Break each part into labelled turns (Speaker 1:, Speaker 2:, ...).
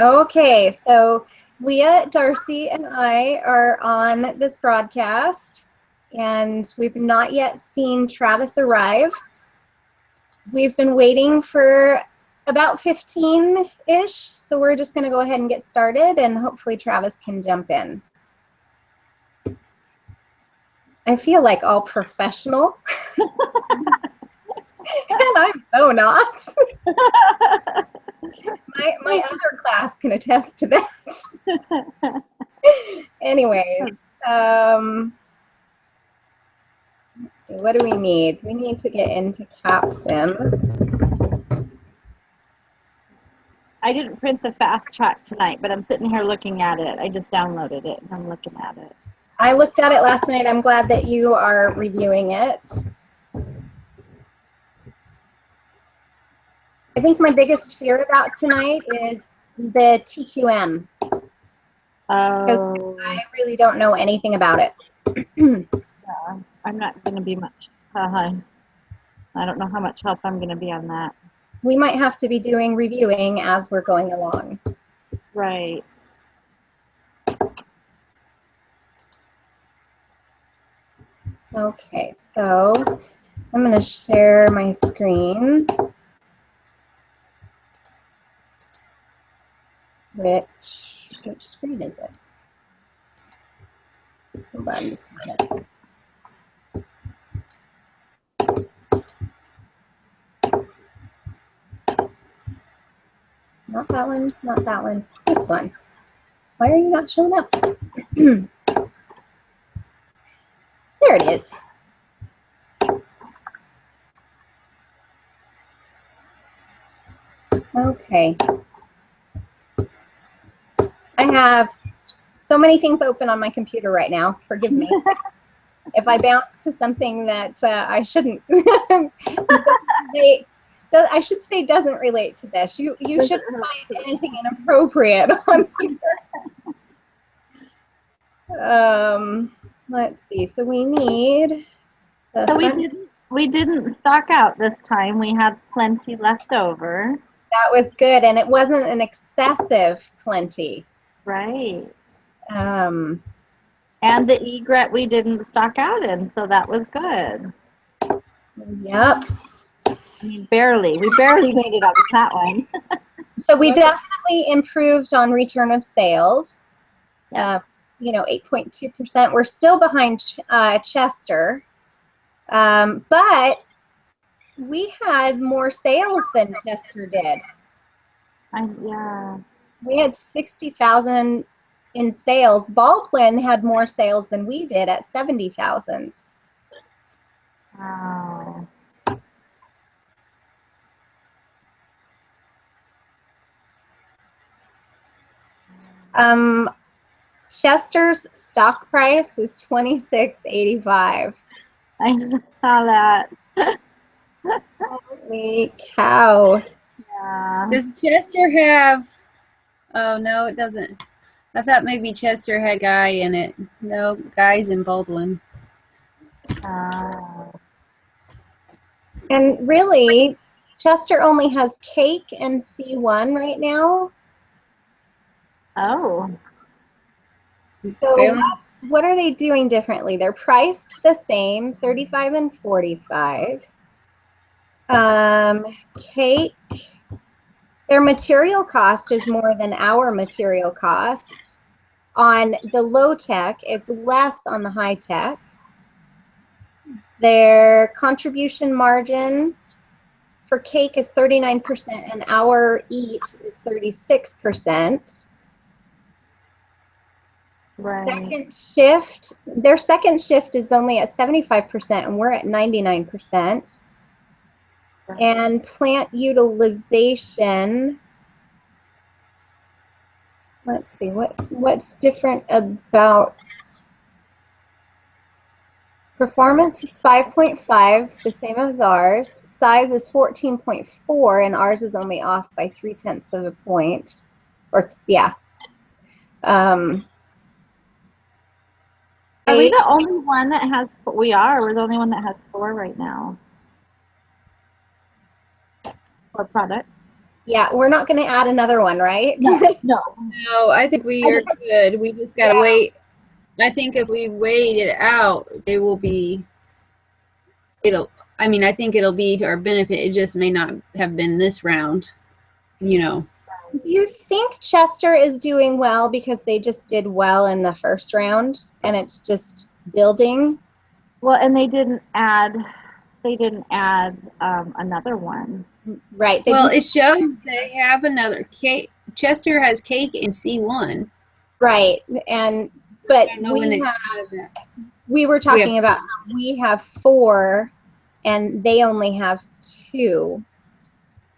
Speaker 1: Okay, so Leah, Darcy, and I are on this broadcast, and we've not yet seen Travis arrive. We've been waiting for about 15-ish, so we're just going to go ahead and get started, and hopefully Travis can jump in. I feel like all professional, and I'm so not. My other class can attest to that. Anyway, let's see, what do we need? We need to get into CapSim.
Speaker 2: I didn't print the fast track tonight, but I'm sitting here looking at it. I just downloaded it and I'm looking at it.
Speaker 1: I looked at it last night. I'm glad that you are reviewing it. I think my biggest fear about tonight is the TQM.
Speaker 2: Oh.
Speaker 1: I really don't know anything about it.
Speaker 2: Yeah, I'm not going to be much. I don't know how much help I'm going to be on that.
Speaker 1: We might have to be doing reviewing as we're going along.
Speaker 2: Right.
Speaker 1: Okay, so I'm going to share my screen. Which screen is it? Hold on just a minute. Not that one, not that one, this one. Why are you not showing up? There it is. Okay. I have so many things open on my computer right now. Forgive me. If I bounce to something that I shouldn't, I should say doesn't relate to this. You shouldn't find anything inappropriate on here. Let's see. So we need the
Speaker 2: we didn't stock out this time. We had plenty left over.
Speaker 1: That was good, and it wasn't an excessive plenty.
Speaker 2: Right. And the egret we didn't stock out in, so that was good.
Speaker 1: Yep.
Speaker 2: I mean, barely. We barely made it up with that one.
Speaker 1: So we definitely improved on return of sales. Yeah. 8.2%. We're still behind Chester, but we had more sales than Chester did.
Speaker 2: Yeah.
Speaker 1: We had 60,000 in sales. Baldwin had more sales than we did at 70,000.
Speaker 2: Wow.
Speaker 1: Chester's stock price is $26.85.
Speaker 2: I saw that.
Speaker 1: Holy cow.
Speaker 2: Yeah.
Speaker 3: Does Chester have, oh no, it doesn't. I thought maybe Chester had Guy in it. No, Guy's in Baldwin.
Speaker 1: And really, Chester only has Cake and C1 right now.
Speaker 2: Oh.
Speaker 1: So what are they doing differently? They're priced the same, 35 and 45. Cake, their material cost is more than our material cost. On the low tech, it's less on the high tech. Their contribution margin for Cake is 39% and our eat is 36%.
Speaker 2: Right.
Speaker 1: Second shift, their second shift is only at 75% and we're at 99%. Right. And plant utilization, let's see, what's different about performance is 5.5, the same as ours. Size is 14.4 and ours is only off by 0.3 of a point. Or yeah.
Speaker 2: Are we the only one that has, we're the only one that has 4 right now. For product.
Speaker 1: Yeah, we're not going to add another one, right?
Speaker 2: No.
Speaker 3: No, I think we are good. We just gotta wait. I think if we wait it out, they will be. It'll. I mean, I think it'll be to our benefit. It just may not have been this round. You know.
Speaker 1: Do you think Chester is doing well because they just did well in the first round and it's just building?
Speaker 2: Well, and they didn't add another one.
Speaker 1: Right. They
Speaker 3: Well,
Speaker 1: did-
Speaker 3: it shows they have another cake. Chester has cake in C1.
Speaker 1: right. And but
Speaker 3: I don't know when
Speaker 1: we
Speaker 3: it
Speaker 1: have,
Speaker 3: does that.
Speaker 1: we were talking about how we have 4 and they only have 2.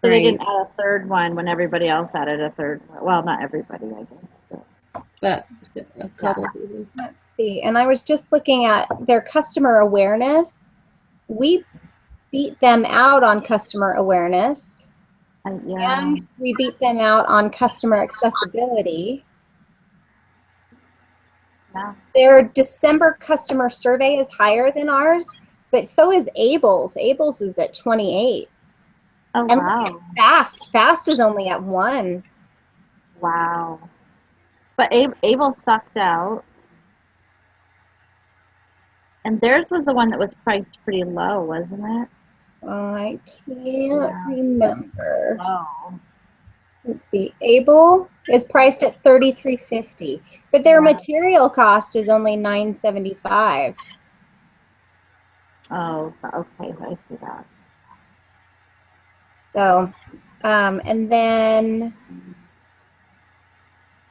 Speaker 2: So they
Speaker 3: Right.
Speaker 2: didn't add a third one when everybody else added a third one. Well, not everybody, I guess.
Speaker 3: But a couple people.
Speaker 1: Let's see. And I was just looking at their customer awareness. We beat them out on customer awareness.
Speaker 2: Yeah.
Speaker 1: And we beat them out on customer accessibility.
Speaker 2: Yeah.
Speaker 1: Their December customer survey is higher than ours, but so is Abel's. Abel's is at 28.
Speaker 2: Oh,
Speaker 1: And
Speaker 2: wow.
Speaker 1: look at Fast. Fast is only at 1.
Speaker 2: Wow. But Abel stocked out. And theirs was the one that was priced pretty low, wasn't it?
Speaker 1: I can't
Speaker 2: Yeah.
Speaker 1: remember.
Speaker 2: Low.
Speaker 1: Let's see. Abel is priced at $33.50, but their
Speaker 2: Yeah.
Speaker 1: material cost is only $9.75.
Speaker 2: Oh, okay. I see that.
Speaker 1: So, and then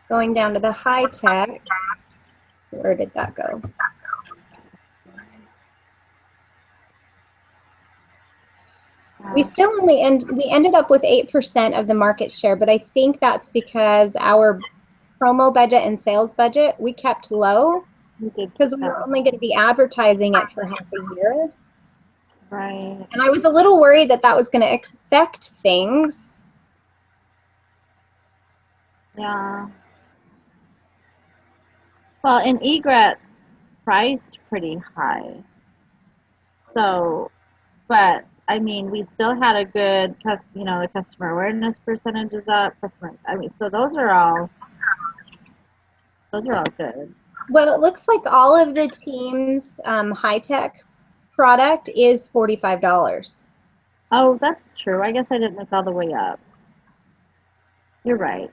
Speaker 1: going down to the high tech, where did that go? We still only we ended up with 8% of the market share, but I think that's because our promo budget and sales budget we kept low
Speaker 2: We did
Speaker 1: because we were only going to be advertising it for half a year.
Speaker 2: right.
Speaker 1: And I was a little worried that that was going to affect things.
Speaker 2: Yeah. Well, and Egret priced pretty high. So, but I mean, we still had a good, the customer awareness percentage is up. So those are all good.
Speaker 1: Well, it looks like all of the team's high-tech product is $45.
Speaker 2: Oh, that's true. I guess I didn't look all the way up. You're right.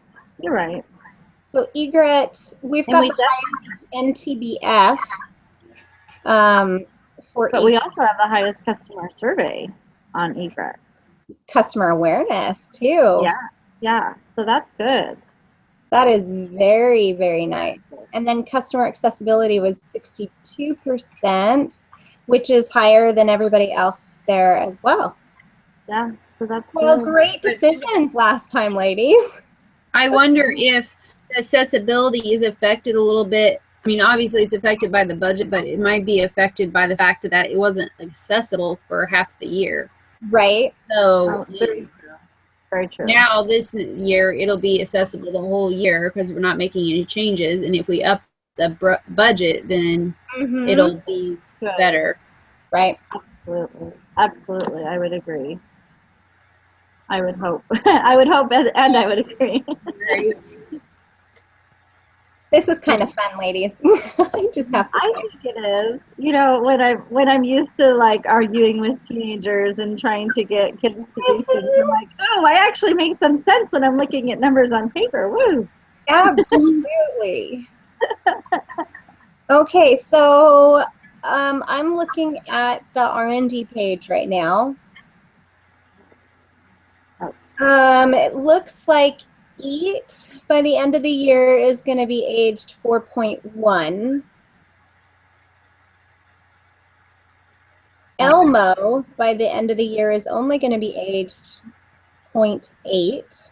Speaker 1: So Egret, we've
Speaker 2: And
Speaker 1: got
Speaker 2: we
Speaker 1: the highest NTBF for
Speaker 2: But we also have the highest customer survey on Egret.
Speaker 1: customer awareness too.
Speaker 2: Yeah. So that's good.
Speaker 1: That is very, very nice. And then customer accessibility was 62%, which is higher than everybody else there as well.
Speaker 2: Yeah. So that's
Speaker 1: Well,
Speaker 2: good.
Speaker 1: great decisions last time, ladies.
Speaker 3: I wonder if accessibility is affected a little bit. I mean, obviously it's affected by the budget, but it might be affected by the fact that it wasn't accessible for half the year.
Speaker 1: Right.
Speaker 3: So
Speaker 2: Very true. Very true.
Speaker 3: now this year it'll be accessible the whole year because we're not making any changes. And if we up the budget, then
Speaker 1: Mhm.
Speaker 3: it'll be
Speaker 2: Good.
Speaker 3: better.
Speaker 1: Right.
Speaker 2: Absolutely. I would agree. I would hope. I would hope, and I would agree.
Speaker 1: This is kind of fun, ladies. I just have to
Speaker 2: I
Speaker 1: say.
Speaker 2: think it is. When I'm used to like arguing with teenagers and trying to get kids to do things, I'm like, oh, I actually make some sense when I'm looking at numbers on paper. Woo!
Speaker 1: Absolutely. Okay, so I'm looking at the R&D page right now. It looks like EAT by the end of the year is going to be aged 4.1. Elmo by the end of the year is only going to be aged 0.8.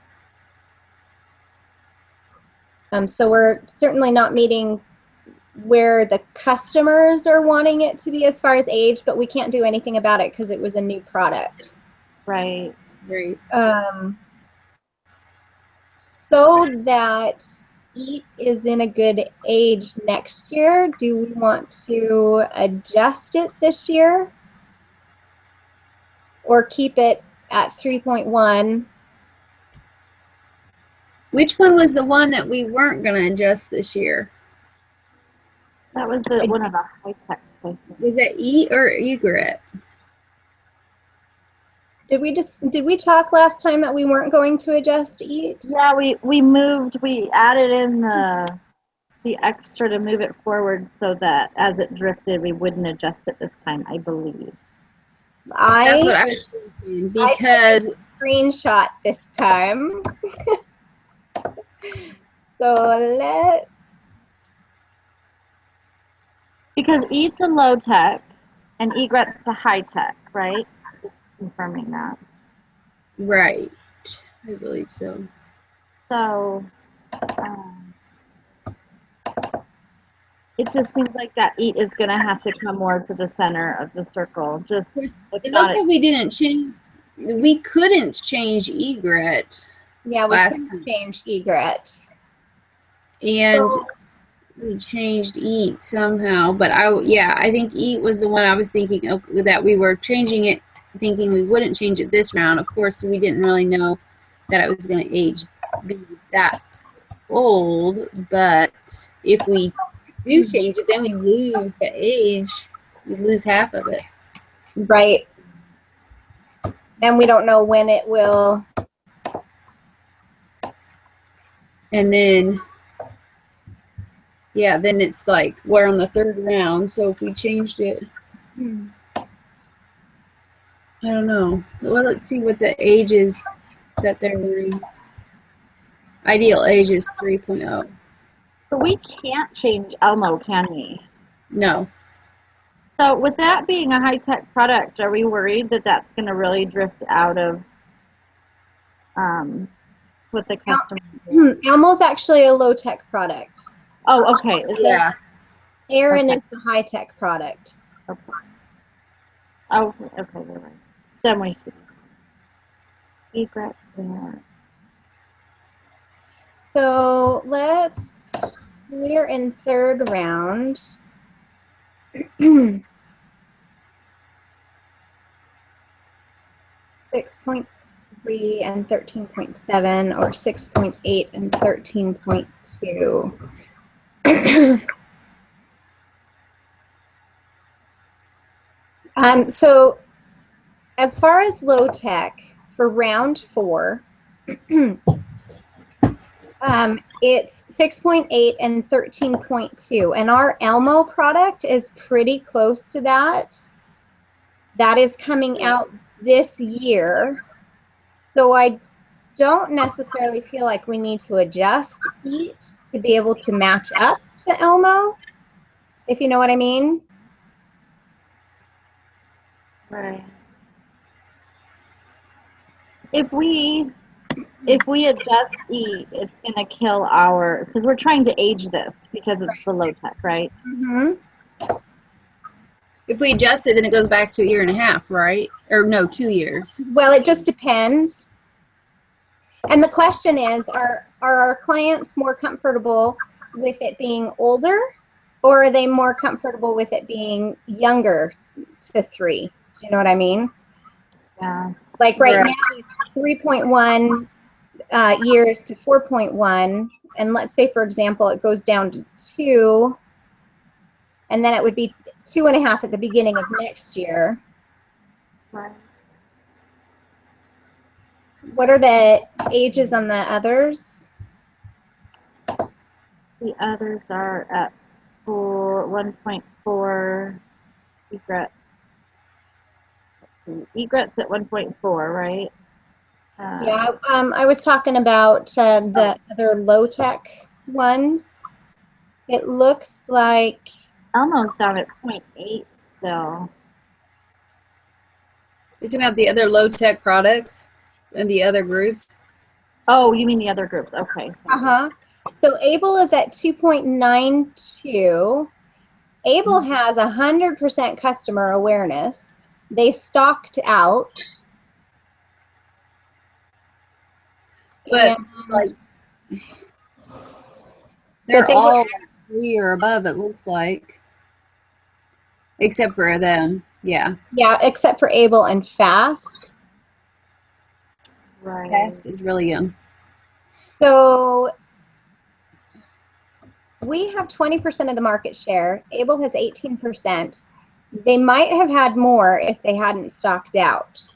Speaker 1: So we're certainly not meeting where the customers are wanting it to be as far as age, but we can't do anything about it because it was a new product.
Speaker 2: Right.
Speaker 3: Right.
Speaker 1: So that EAT is in a good age next year, do we want to adjust it this year? Or keep it at 3.1
Speaker 3: Which one was the one that we weren't going to adjust this year?
Speaker 2: That was the one of the high techs, I think.
Speaker 3: Was that E or Egret?
Speaker 1: Did we talk last time that we weren't going to adjust eat?
Speaker 2: Yeah, we added in the extra to move it forward so that as it drifted, we wouldn't adjust it this time, I believe.
Speaker 3: That's what I was thinking, because
Speaker 1: I took a screenshot this time. So let's.
Speaker 2: Because EAT's a low tech and Egret's a high tech, right? Just confirming that.
Speaker 3: right, I believe so.
Speaker 2: So it just seems like that EAT is going to have to come more to the center of the circle. Just
Speaker 3: It looks like we didn't change. We couldn't change Egret.
Speaker 1: Yeah, we
Speaker 3: last
Speaker 1: couldn't
Speaker 3: time.
Speaker 1: change egret.
Speaker 3: And
Speaker 1: So-
Speaker 3: we changed EAT somehow, but I think EAT was the one I was thinking that we were changing it, thinking we wouldn't change it this round. Of course, we didn't really know that it was going to be that old, but if we do change it, then we lose the age. We lose half of it.
Speaker 1: Right. And we don't know when it will.
Speaker 3: And then, yeah, then it's like we're on the third round. So if we changed it, I don't know. Well, let's see what the age is that they're wearing. Ideal age is 3.0.
Speaker 2: But we can't change Elmo, can we?
Speaker 3: No.
Speaker 2: So with that being a high-tech product, are we worried that that's going to really drift out of what the customer do?
Speaker 1: Elmo's actually a low-tech product.
Speaker 2: Oh, okay. Is
Speaker 3: Yeah.
Speaker 1: Aaron
Speaker 2: Okay.
Speaker 1: is the high-tech product.
Speaker 2: that, oh, okay, you're right. Then we see. Egret there.
Speaker 1: So we're in third round. 6.3 and 13.7, or 6.8 and 13.2. So as far as low tech for round 4, it's 6.8 and 13.2, and our Elmo product is pretty close to that. That is coming out this year. So I don't necessarily feel like we need to adjust EAT to be able to match up to Elmo, if you know what I mean.
Speaker 2: Right. If we adjust E, it's going to kill our, because we're trying to age this because it's the low tech, right?
Speaker 1: Mm-hmm.
Speaker 3: If we adjust it, then it goes back to 1.5 years, right? Or no, 2 years.
Speaker 1: Well, it just depends. And the question is, are our clients more comfortable with it being older, or are they more comfortable with it being younger to 3? Do you know what I mean?
Speaker 2: Yeah.
Speaker 1: Like right
Speaker 3: Right.
Speaker 1: now, it's 3.1 years to 4.1. And let's say, for example, it goes down to 2, and then it would be 2.5 at the beginning of next year.
Speaker 2: Right.
Speaker 1: What are the ages on the others?
Speaker 2: The others are at 1.4. Egrets. Egret's at 1.4, right?
Speaker 1: Yeah, I was talking about the other low-tech ones. It looks like,
Speaker 2: Elmo's down at 0.8 still.
Speaker 3: You're talking about the other low-tech products and the other groups?
Speaker 2: Oh, you mean the other groups? Okay. Sorry.
Speaker 1: So Able is at 2.92. Able has 100% customer awareness. They stocked out.
Speaker 3: But
Speaker 1: And-
Speaker 3: like, they're
Speaker 1: they
Speaker 3: all
Speaker 1: were-
Speaker 3: 3 or above, it looks like. Except for them, yeah.
Speaker 1: yeah, except for Able and Fast.
Speaker 2: Right.
Speaker 3: Tess is really young.
Speaker 1: So we have 20% of the market share. Able has 18%. They might have had more if they hadn't stocked out.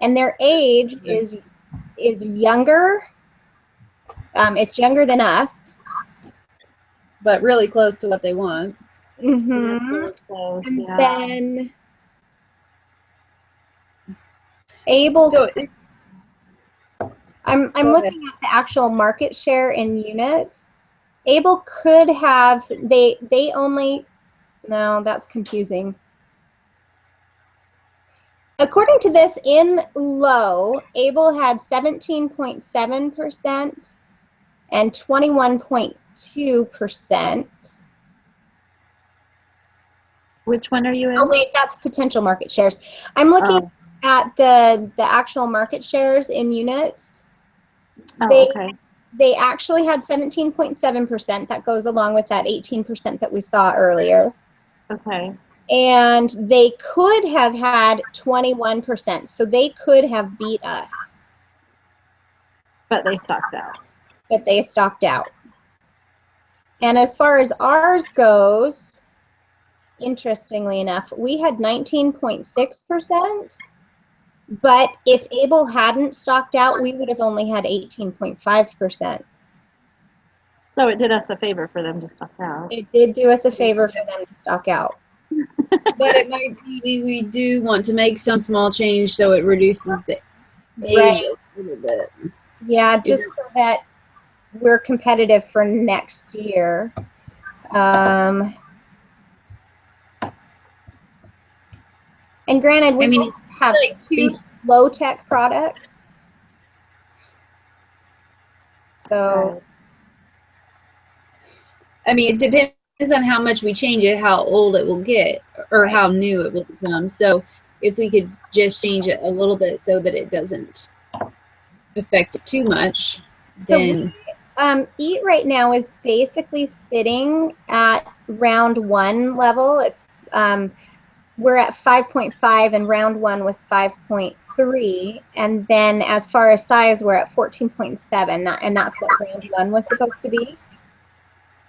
Speaker 1: And their age is younger. It's younger than us.
Speaker 3: But really close to what they want.
Speaker 2: Really close,
Speaker 1: And
Speaker 2: yeah.
Speaker 1: then Able.
Speaker 3: So
Speaker 1: I'm
Speaker 3: Go
Speaker 1: looking at the actual market share in units. Able could have they only no, that's confusing. According to this, in low, Able had 17.7% and 21.2%.
Speaker 2: Which one are you in?
Speaker 1: Oh wait, that's potential market shares. I'm looking at the actual market shares in units.
Speaker 2: Okay.
Speaker 1: They actually had 17.7%. That goes along with that 18% that we saw earlier.
Speaker 2: Okay.
Speaker 1: And they could have had 21%. So they could have beat us.
Speaker 2: But they stocked out.
Speaker 1: But they stocked out. And as far as ours goes, interestingly enough, we had 19.6%. But if Able hadn't stocked out, we would have only had 18.5%.
Speaker 2: So it did us a favor for them to stock out.
Speaker 1: It did do us a favor for them to stock out.
Speaker 3: but it might be we do want to make some small change so it reduces the age
Speaker 1: Right.
Speaker 3: a little bit.
Speaker 1: Yeah, just so that we're competitive for next year. And granted, we have
Speaker 3: like
Speaker 1: two low-tech products. So,
Speaker 3: I mean, it depends on how much we change it, how old it will get, or how new it will become. So if we could just change it a little bit so that it doesn't affect it too much, then...
Speaker 1: EAT right now is basically sitting at round 1 level. It's we're at 5.5 and round 1 was 5.3, and then as far as size we're at 14.7, and that's what round 1 was supposed to be.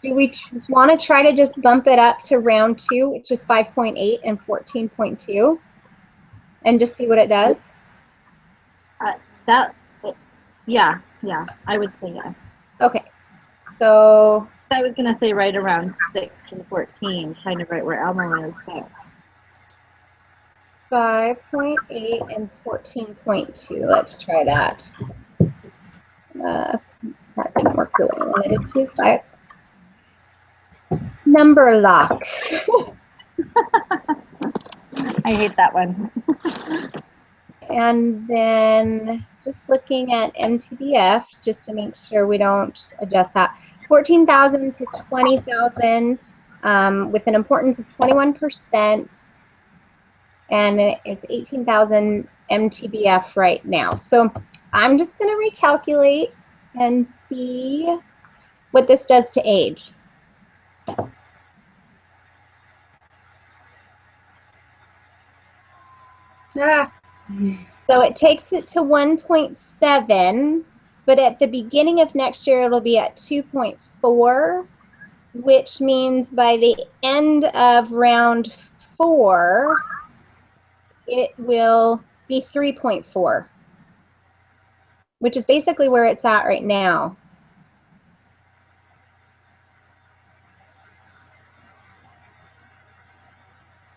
Speaker 1: Do we want to try to just bump it up to round 2, which is 5.8 and 14.2, and just see what it does?
Speaker 2: Yeah, I would say yeah.
Speaker 1: Okay, so
Speaker 2: I was gonna say right around 6 and 14, kind of right where Elmo is, but
Speaker 1: 5.8 and 14.2. Let's try that. That didn't work the way I wanted it to. 5. Number lock.
Speaker 2: I hate that one.
Speaker 1: And then just looking at MTBF, just to make sure we don't adjust that. 14,000 to 20,000 with an importance of 21%. And it's 18,000 MTBF right now. So I'm just going to recalculate and see what this does to age. So it takes it to 1.7, but at the beginning of next year, it'll be at 2.4, which means by the end of round 4, it will be 3.4, which is basically where it's at right now.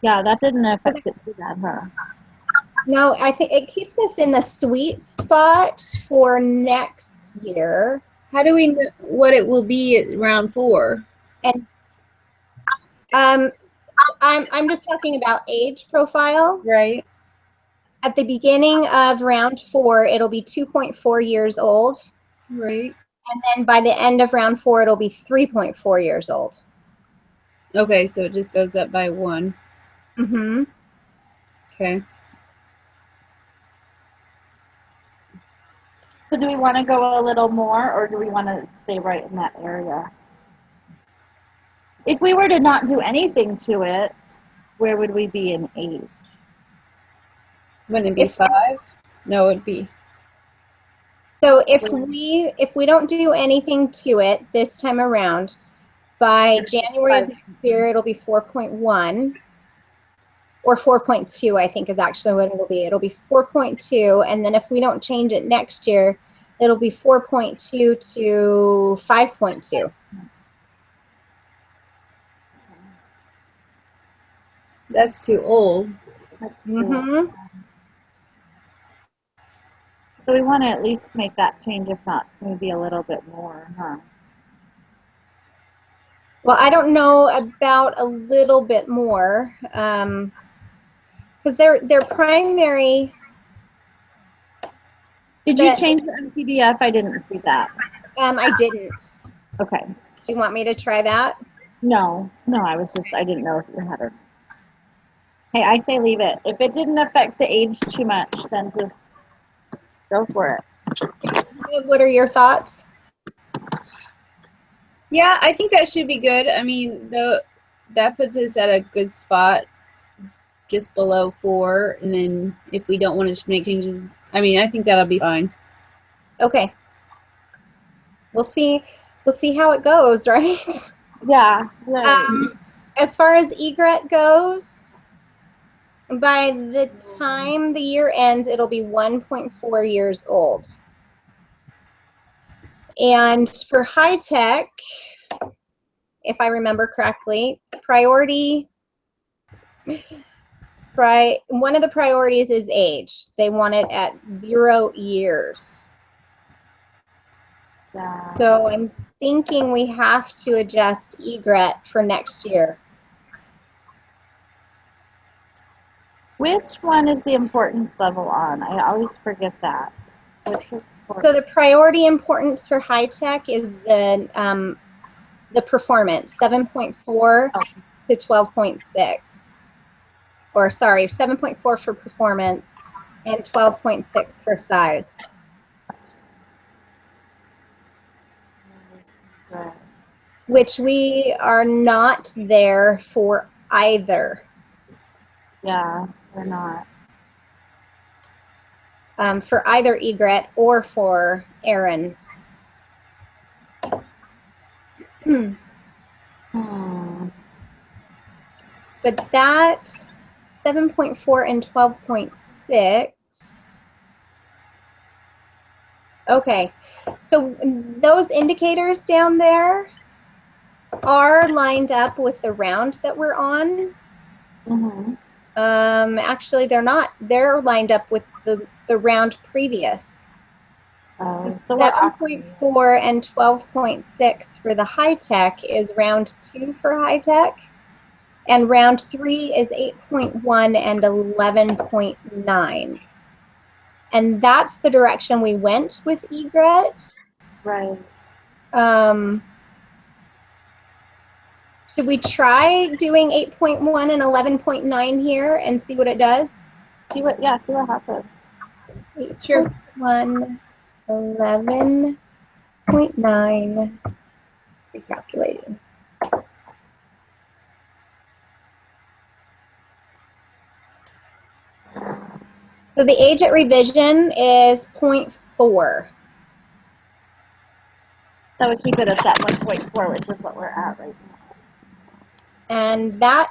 Speaker 2: Yeah, that didn't affect it too bad, huh?
Speaker 1: No, I think it keeps us in the sweet spot for next year.
Speaker 3: How do we know what it will be at round 4?
Speaker 1: And I'm just talking about age profile.
Speaker 3: Right.
Speaker 1: At the beginning of round 4, it'll be 2.4 years old.
Speaker 3: Right.
Speaker 1: And then by the end of round 4, it'll be 3.4 years old.
Speaker 3: Okay, so it just goes up by 1.
Speaker 1: Mm-hmm.
Speaker 3: Okay.
Speaker 2: So do we want to go a little more, or do we want to stay right in that area? If we were to not do anything to it, where would we be in age?
Speaker 3: Wouldn't it be 5? No, it'd be.
Speaker 1: So if we don't do anything to it this time around, by January of next year, it'll be 4.1 or 4.2, I think is actually what it'll be. It'll be 4.2, and then if we don't change it next year, it'll be 4.2 to 5.2.
Speaker 3: That's too old.
Speaker 1: Mm-hmm.
Speaker 2: So we want to at least make that change, if not maybe a little bit more, huh?
Speaker 1: Well, I don't know about a little bit more, because their primary.
Speaker 2: Did you change the MTBF? I didn't see that.
Speaker 1: I didn't.
Speaker 2: Okay.
Speaker 1: Do you want me to try that?
Speaker 2: No, I didn't know if you had it. Hey, I say leave it. If it didn't affect the age too much, then just go for it.
Speaker 1: What are your thoughts?
Speaker 3: Yeah, I think that should be good. I mean, that puts us at a good spot, just below 4. And then if we don't want to make changes, I mean, I think that'll be fine.
Speaker 1: Okay. We'll see how it goes, right?
Speaker 2: Yeah. Right.
Speaker 1: As far as egret goes, by the time the year ends, it'll be 1.4 years old. And for high tech, if I remember correctly, one of the priorities is age. They want it at 0 years.
Speaker 2: Yeah.
Speaker 1: So I'm thinking we have to adjust egret for next year.
Speaker 2: Which one is the importance level on? I always forget that.
Speaker 1: So the priority importance for high tech is the performance, 7.4 to 12.6. Or sorry, 7.4 for performance and 12.6 for size.
Speaker 2: Right.
Speaker 1: Which we are not there for either.
Speaker 2: Yeah, we're not.
Speaker 1: For either egret or for Aaron. But that 7.4 and 12.6. Okay, so those indicators down there are lined up with the round that we're on.
Speaker 2: Mm-hmm.
Speaker 1: Actually, they're not. They're lined up with the round previous. So 7.4 and 12.6 for the high tech is round 2 for high tech. And round 3 is 8.1 and 11.9. And that's the direction we went with egret.
Speaker 2: Right.
Speaker 1: Should we try doing 8.1 and 11.9 here and see what it does?
Speaker 2: See what happens.
Speaker 1: 8.1, 11.9. Recalculating. So the age at revision is 0.4.
Speaker 2: So we keep it at that 1.4, which is what we're at right now.
Speaker 1: And that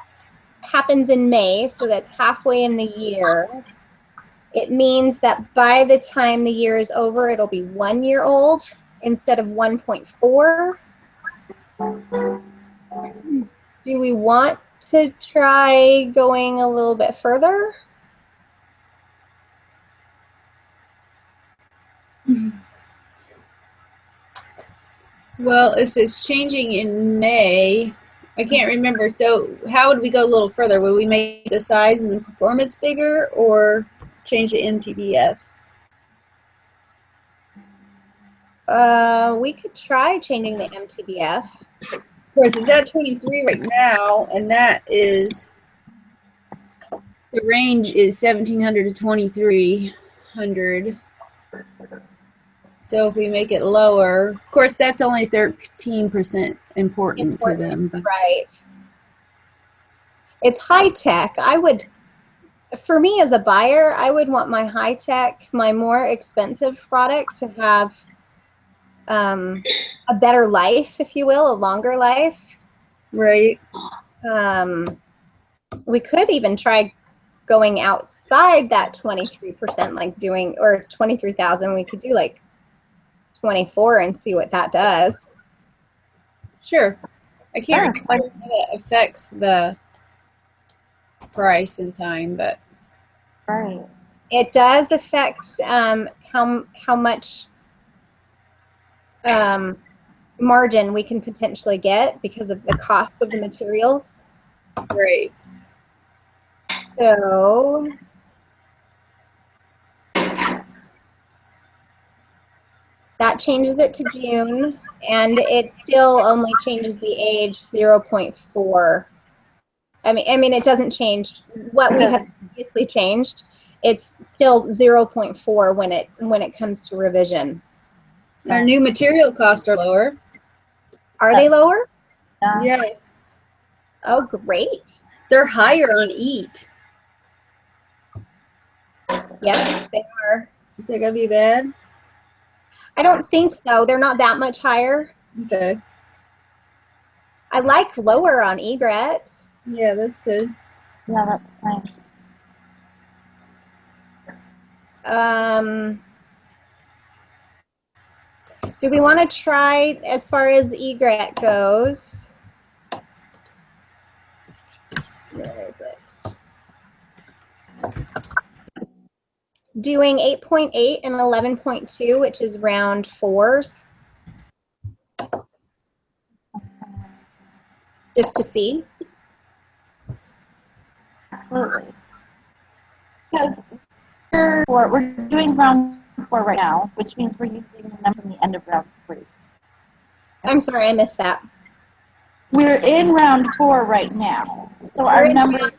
Speaker 1: happens in May, so that's halfway in the year. It means that by the time the year is over, it'll be 1 year old instead of 1.4. Do we want to try going a little bit further?
Speaker 3: Well, if it's changing in May, I can't remember. So how would we go a little further? Would we make the size and the performance bigger or change the MTBF?
Speaker 1: We could try changing the MTBF.
Speaker 3: Of course, it's at 23 right now, and that is, the range is 1700 to 2300. So if we make it lower, of course, that's only 13% important to them.
Speaker 1: Right. It's high tech. I would for me as a buyer, I would want my high tech, my more expensive product to have a better life, if you will, a longer life.
Speaker 3: Right.
Speaker 1: We could even try going outside that 23%, like doing, or 23,000. We could do like 24 and see what that does.
Speaker 3: Sure. I can't
Speaker 2: Sure.
Speaker 3: remember how that affects the price and time, but
Speaker 2: Right.
Speaker 1: It does affect how much margin we can potentially get because of the cost of the materials.
Speaker 3: right.
Speaker 1: So that changes it to June, and it still only changes the age 0.4. I mean, it doesn't change what we had previously changed. It's still 0.4 when it comes to revision.
Speaker 3: Our new material costs are lower.
Speaker 1: Are they lower?
Speaker 3: Yeah.
Speaker 1: Oh, great.
Speaker 3: They're higher on EAT.
Speaker 1: Yep, they are.
Speaker 3: Is that gonna be bad?
Speaker 1: I don't think so. They're not that much higher.
Speaker 3: Okay.
Speaker 1: I like lower on egret.
Speaker 3: Yeah, that's good.
Speaker 2: Yeah, that's nice.
Speaker 1: Do we want to try, as far as egret goes? Where is it? Doing 8.8 and 11.2, which is round fours, just to see.
Speaker 2: Absolutely. Because we're doing round 4 right now, which means we're using the number from the end of round 3.
Speaker 1: I'm sorry, I missed that.
Speaker 2: We're in round 4 right now, so our number.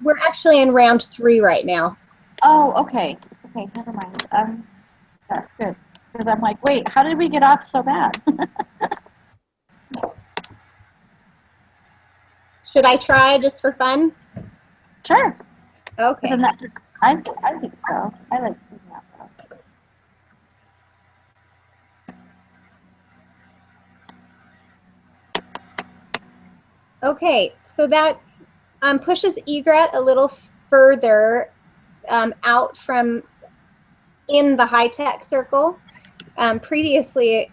Speaker 1: We're actually in round 3 right now.
Speaker 2: Oh, okay. Okay, never mind. That's good. Because I'm like, wait, how did we get off so bad?
Speaker 1: Should I try just for fun?
Speaker 2: Sure.
Speaker 1: Okay.
Speaker 2: Isn't that, I think so. I like seeing that though.
Speaker 1: Okay, so that pushes egret a little further out from in the high-tech circle. Previously,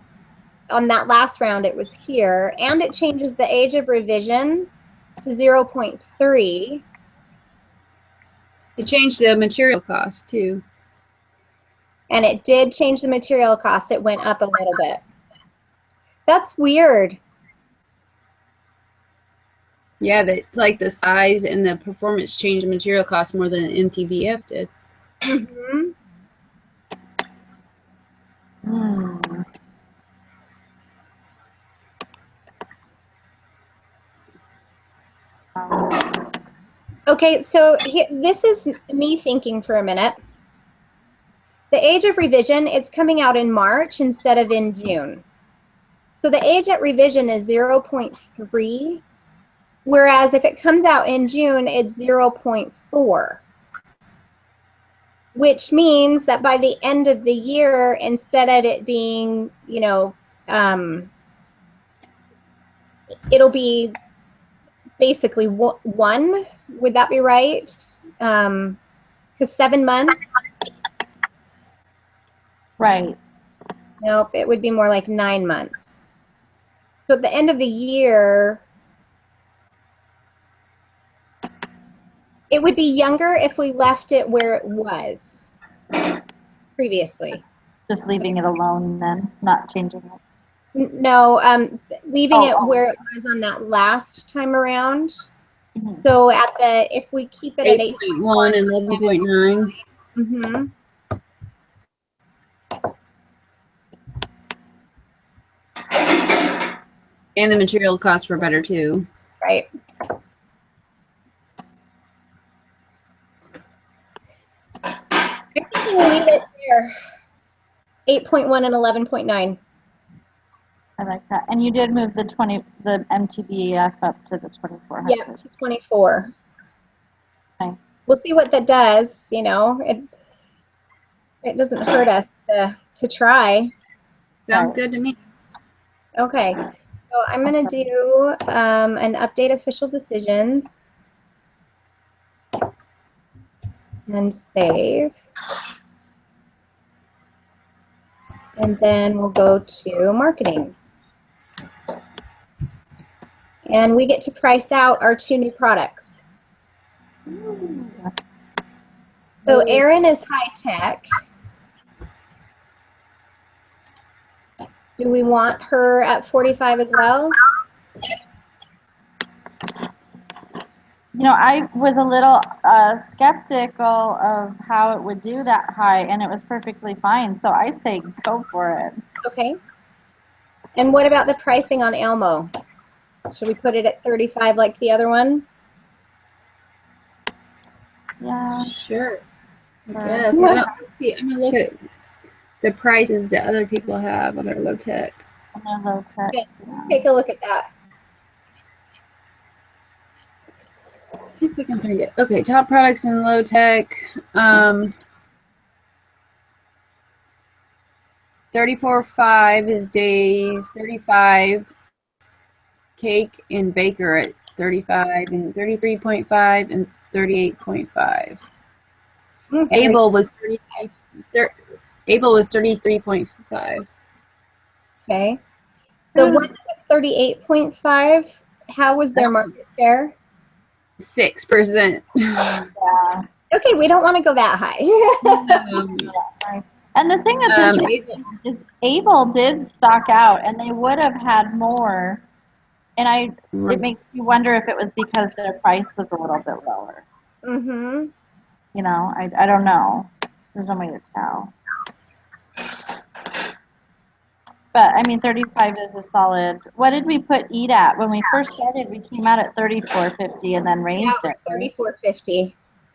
Speaker 1: on that last round, it was here, and it changes the age of revision to 0.3.
Speaker 3: It changed the material cost too.
Speaker 1: And it did change the material cost. It went up a little bit. That's weird.
Speaker 3: Yeah, that's like the size and the performance changed the material cost more than MTVF did.
Speaker 1: Mm-hmm. Okay, so this is me thinking for a minute. The age of revision, it's coming out in March instead of in June. So the age at revision is 0.3, whereas if it comes out in June, it's 0.4, which means that by the end of the year, instead of it being, you know, it'll be basically 1. Would that be right? Because 7 months.
Speaker 2: Right.
Speaker 1: Nope, it would be more like 9 months. So at the end of the year, it would be younger if we left it where it was previously.
Speaker 2: Just leaving it alone then, not changing it.
Speaker 1: No, leaving it where it was on that last time around.
Speaker 2: Mm-hmm.
Speaker 1: So at the, if we keep it at
Speaker 3: 8.1 and 11.9.
Speaker 1: Mm-hmm.
Speaker 3: And the material costs were better too.
Speaker 1: Right. I think we'll leave it there. 8.1 and 11.9.
Speaker 2: I like that. And you did move the MTBF up to the 2400.
Speaker 1: Yeah, to 24.
Speaker 2: Nice.
Speaker 1: we'll see what that does. You know, it doesn't hurt us to try.
Speaker 3: Sounds
Speaker 2: Right.
Speaker 3: good to me.
Speaker 1: Okay, so I'm going to do an update official decisions and save. And then we'll go to marketing. And we get to price out our 2 new products. So Erin is high tech. Do we want her at 45 as well?
Speaker 2: You know, I was a little skeptical of how it would do that high, and it was perfectly fine. So I say go for it.
Speaker 1: Okay. And what about the pricing on Elmo? Should we put it at 35 like the other one?
Speaker 2: Yeah.
Speaker 3: Sure. I
Speaker 2: Sure.
Speaker 3: guess. I don't see. I'm gonna look at the prices that other people have on their low tech.
Speaker 2: And they're low tech.
Speaker 1: Okay.
Speaker 2: Yeah.
Speaker 1: Take a look at that.
Speaker 3: See if we can find it. Okay, top products in low tech. 34.5 is days. 35 cake and baker at 35 and 33.5 and 38.5. Able was 33.5.
Speaker 1: Okay. The one that was 38.5, how was their market share?
Speaker 3: 6%.
Speaker 2: Yeah.
Speaker 1: Okay, we don't want to go that high.
Speaker 2: And the thing that's interesting is Able did stock out, and they would have had more. And it makes you wonder if it was because their price was a little bit lower.
Speaker 1: Mm-hmm.
Speaker 2: You know, I don't know. There's no way to tell. But I mean, 35 is a solid. What did we put Eat at when we first started? We came out at 34.50 and then raised
Speaker 1: That was
Speaker 2: it.
Speaker 1: 34.50,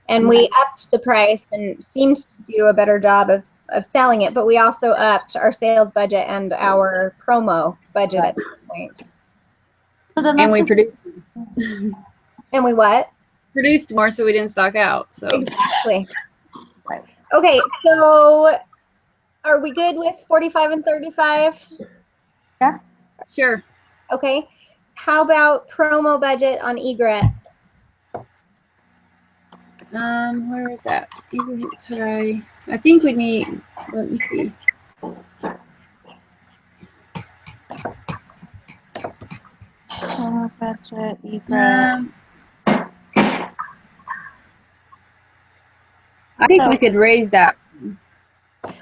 Speaker 1: and we upped the price and seemed to do a better job of selling it. But we also upped our sales budget and our promo budget at that point.
Speaker 2: So then
Speaker 3: And we
Speaker 1: And we what?
Speaker 3: produced more, so we didn't stock out. So
Speaker 1: Exactly.
Speaker 2: Right.
Speaker 1: Okay, so are we good with 45 and 35?
Speaker 2: Yeah.
Speaker 3: Sure.
Speaker 1: Okay. How about promo budget on Egret?
Speaker 3: Where is that? Egret's high. I think we need. Let me see.
Speaker 2: Promo budget, Egret.
Speaker 3: I think we could raise that.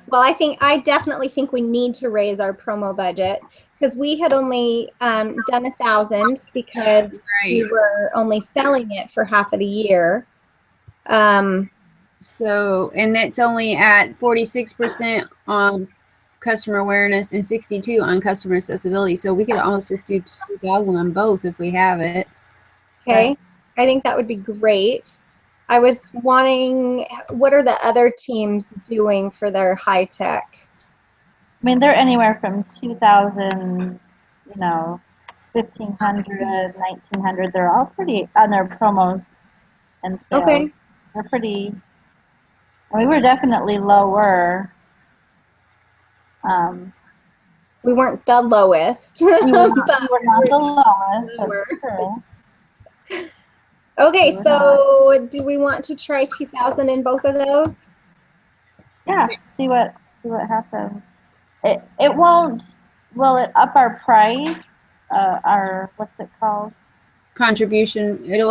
Speaker 1: Well, I definitely think we need to raise our promo budget because we had only done 1,000 because we were only selling it for half of the year.
Speaker 3: So, and it's only at 46% on customer awareness and 62 on customer accessibility. So we could almost just do 2,000 on both if we have it.
Speaker 1: Okay, I think that would be great. I was wanting, what are the other teams doing for their high tech?
Speaker 2: I mean, they're anywhere from 2,000, 1,500, 1,900. They're all pretty on their promos and sales.
Speaker 1: Okay.
Speaker 2: They're pretty. We were definitely lower.
Speaker 1: We weren't the lowest.
Speaker 2: We were not the lowest. That's true.
Speaker 1: Okay, so do we want to try 2,000 in both of those?
Speaker 2: Yeah, see what happens. It won't. Will it up our price? Our what's it called?
Speaker 3: Contribution. It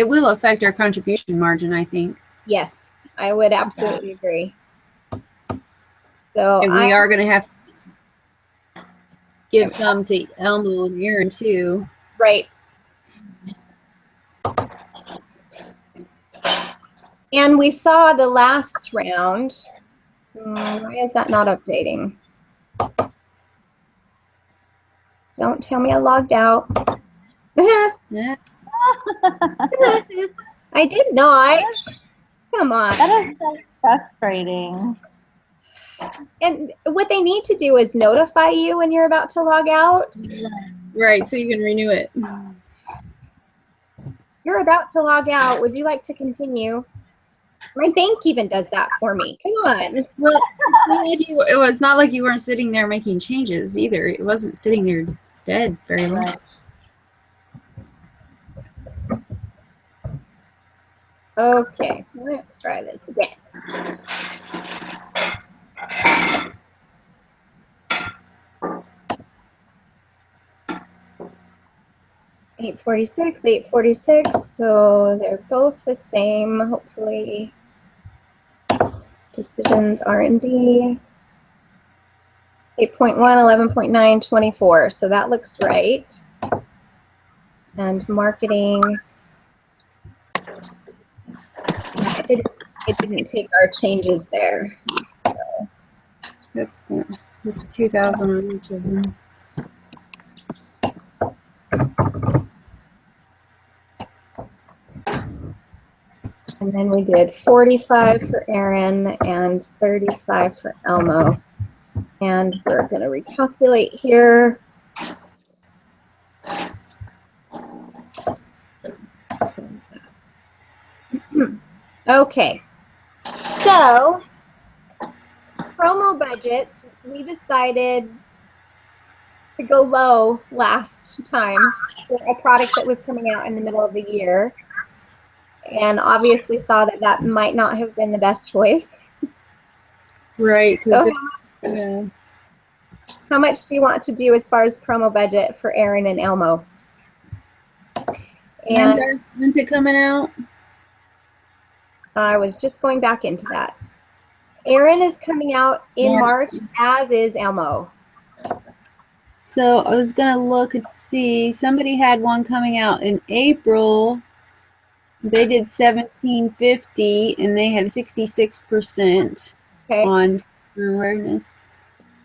Speaker 3: will affect our contribution margin, I think.
Speaker 1: Yes, I would absolutely agree. So
Speaker 3: and we are going to have to give some to Elmo and Erin too.
Speaker 1: Right. And we saw the last round. Why is that not updating? Don't tell me I logged out.
Speaker 3: Yeah.
Speaker 1: I did not. Come on.
Speaker 2: That is so frustrating.
Speaker 1: And what they need to do is notify you when you're about to log out.
Speaker 3: Right, so you can renew it.
Speaker 1: You're about to log out. Would you like to continue? My bank even does that for me. Come on.
Speaker 3: Well, it was not like you weren't sitting there making changes either. It wasn't sitting there dead very long.
Speaker 2: Right.
Speaker 1: Okay, let's try this again. $846, so they're both the same. Hopefully, decisions R&D. 8.1, 11.9, 24. So that looks right. And marketing. It didn't take our changes there. So.
Speaker 3: That's just 2,000 on each of them.
Speaker 1: And then we did 45 for Aaron and 35 for Elmo. And we're going to recalculate here. Okay. So, promo budgets, we decided to go low last time for a product that was coming out in the middle of the year. And obviously saw that that might not have been the best choice.
Speaker 3: Right.
Speaker 1: So
Speaker 3: Yeah.
Speaker 1: how much do you want to do as far as promo budget for Aaron and Elmo? And
Speaker 3: When's it coming out?
Speaker 1: I was just going back into that. Aaron is coming out in March, as is Elmo.
Speaker 3: So I was going to look and see. Somebody had one coming out in April. They did $1,750 and they had 66% on awareness.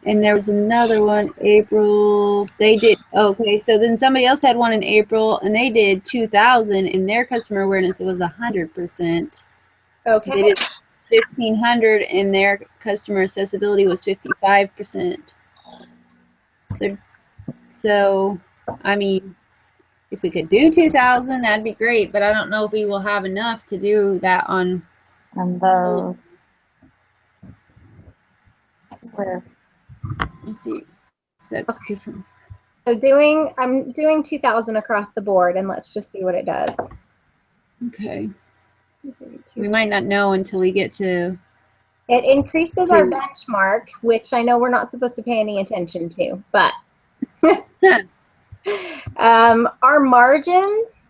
Speaker 3: And there was another one, April. They did, okay, so then somebody else had one in April and they did 2,000 and their customer awareness was 100%.
Speaker 1: Okay.
Speaker 3: They did 1,500 and their customer accessibility was 55%. So, I mean, if we could do 2,000, that'd be great, but I don't know if we will have enough to do that on
Speaker 2: those.
Speaker 3: Let's see. That's different.
Speaker 1: So I'm doing 2,000 across the board, and let's just see what it does.
Speaker 3: Okay. We might not know until we get to.
Speaker 1: It increases our benchmark, which I know we're not supposed to pay any attention to, but our margins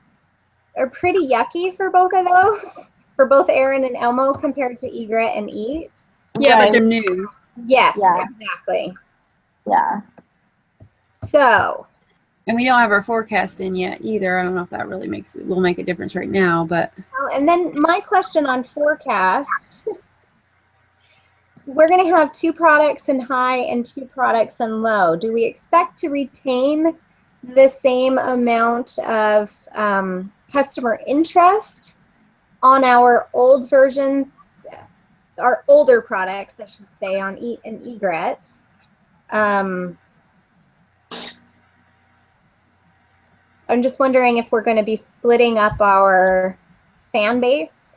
Speaker 1: are pretty yucky for both of those, for both Aaron and Elmo compared to Egret and Eat.
Speaker 3: Yeah, right. But they're new.
Speaker 1: Yes, exactly.
Speaker 2: Yeah.
Speaker 1: So.
Speaker 3: And we don't have our forecast in yet either. I don't know if that really will make a difference right now, but.
Speaker 1: Oh, and then my question on forecast. We're going to have 2 products in high and 2 products in low. Do we expect to retain the same amount of customer interest on our old versions, our older products, I should say, on Eat and Egret? I'm just wondering if we're going to be splitting up our fan base.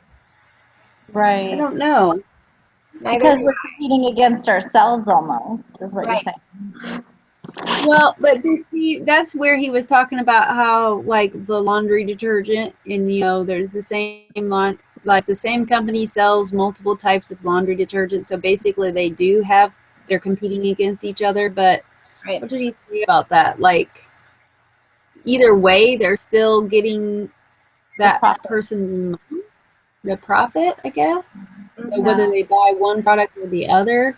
Speaker 2: Right.
Speaker 3: I don't know.
Speaker 2: Because we're competing against ourselves almost, is what you're saying.
Speaker 3: Well, but you see, that's where he was talking about how, like, the laundry detergent, and, you know, there's the same, like, the same company sells multiple types of laundry detergent, so basically they're competing against each other, but what did he say about that? Like, either way, they're still getting that person the profit, I guess. So whether they buy one product or the other,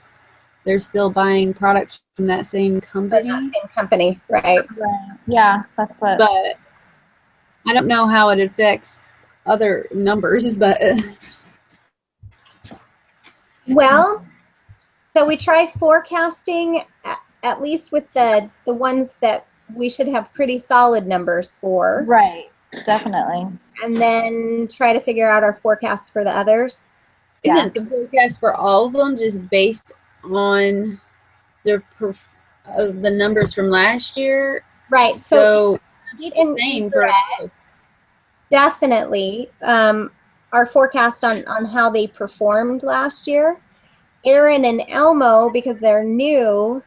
Speaker 3: they're still buying products from that same company.
Speaker 1: Right.
Speaker 2: Yeah, that's what.
Speaker 3: But I don't know how it affects other numbers, but.
Speaker 1: Well, so we try forecasting at least with the ones that we should have pretty solid numbers for.
Speaker 2: Right. Definitely.
Speaker 1: And then try to figure out our forecast for the others.
Speaker 3: Isn't the forecast for all of them just based on the numbers from last year?
Speaker 1: Right.
Speaker 3: So
Speaker 1: Eat and
Speaker 3: same for both.
Speaker 1: Definitely. our forecast on how they performed last year. Aaron and Elmo, because they're new,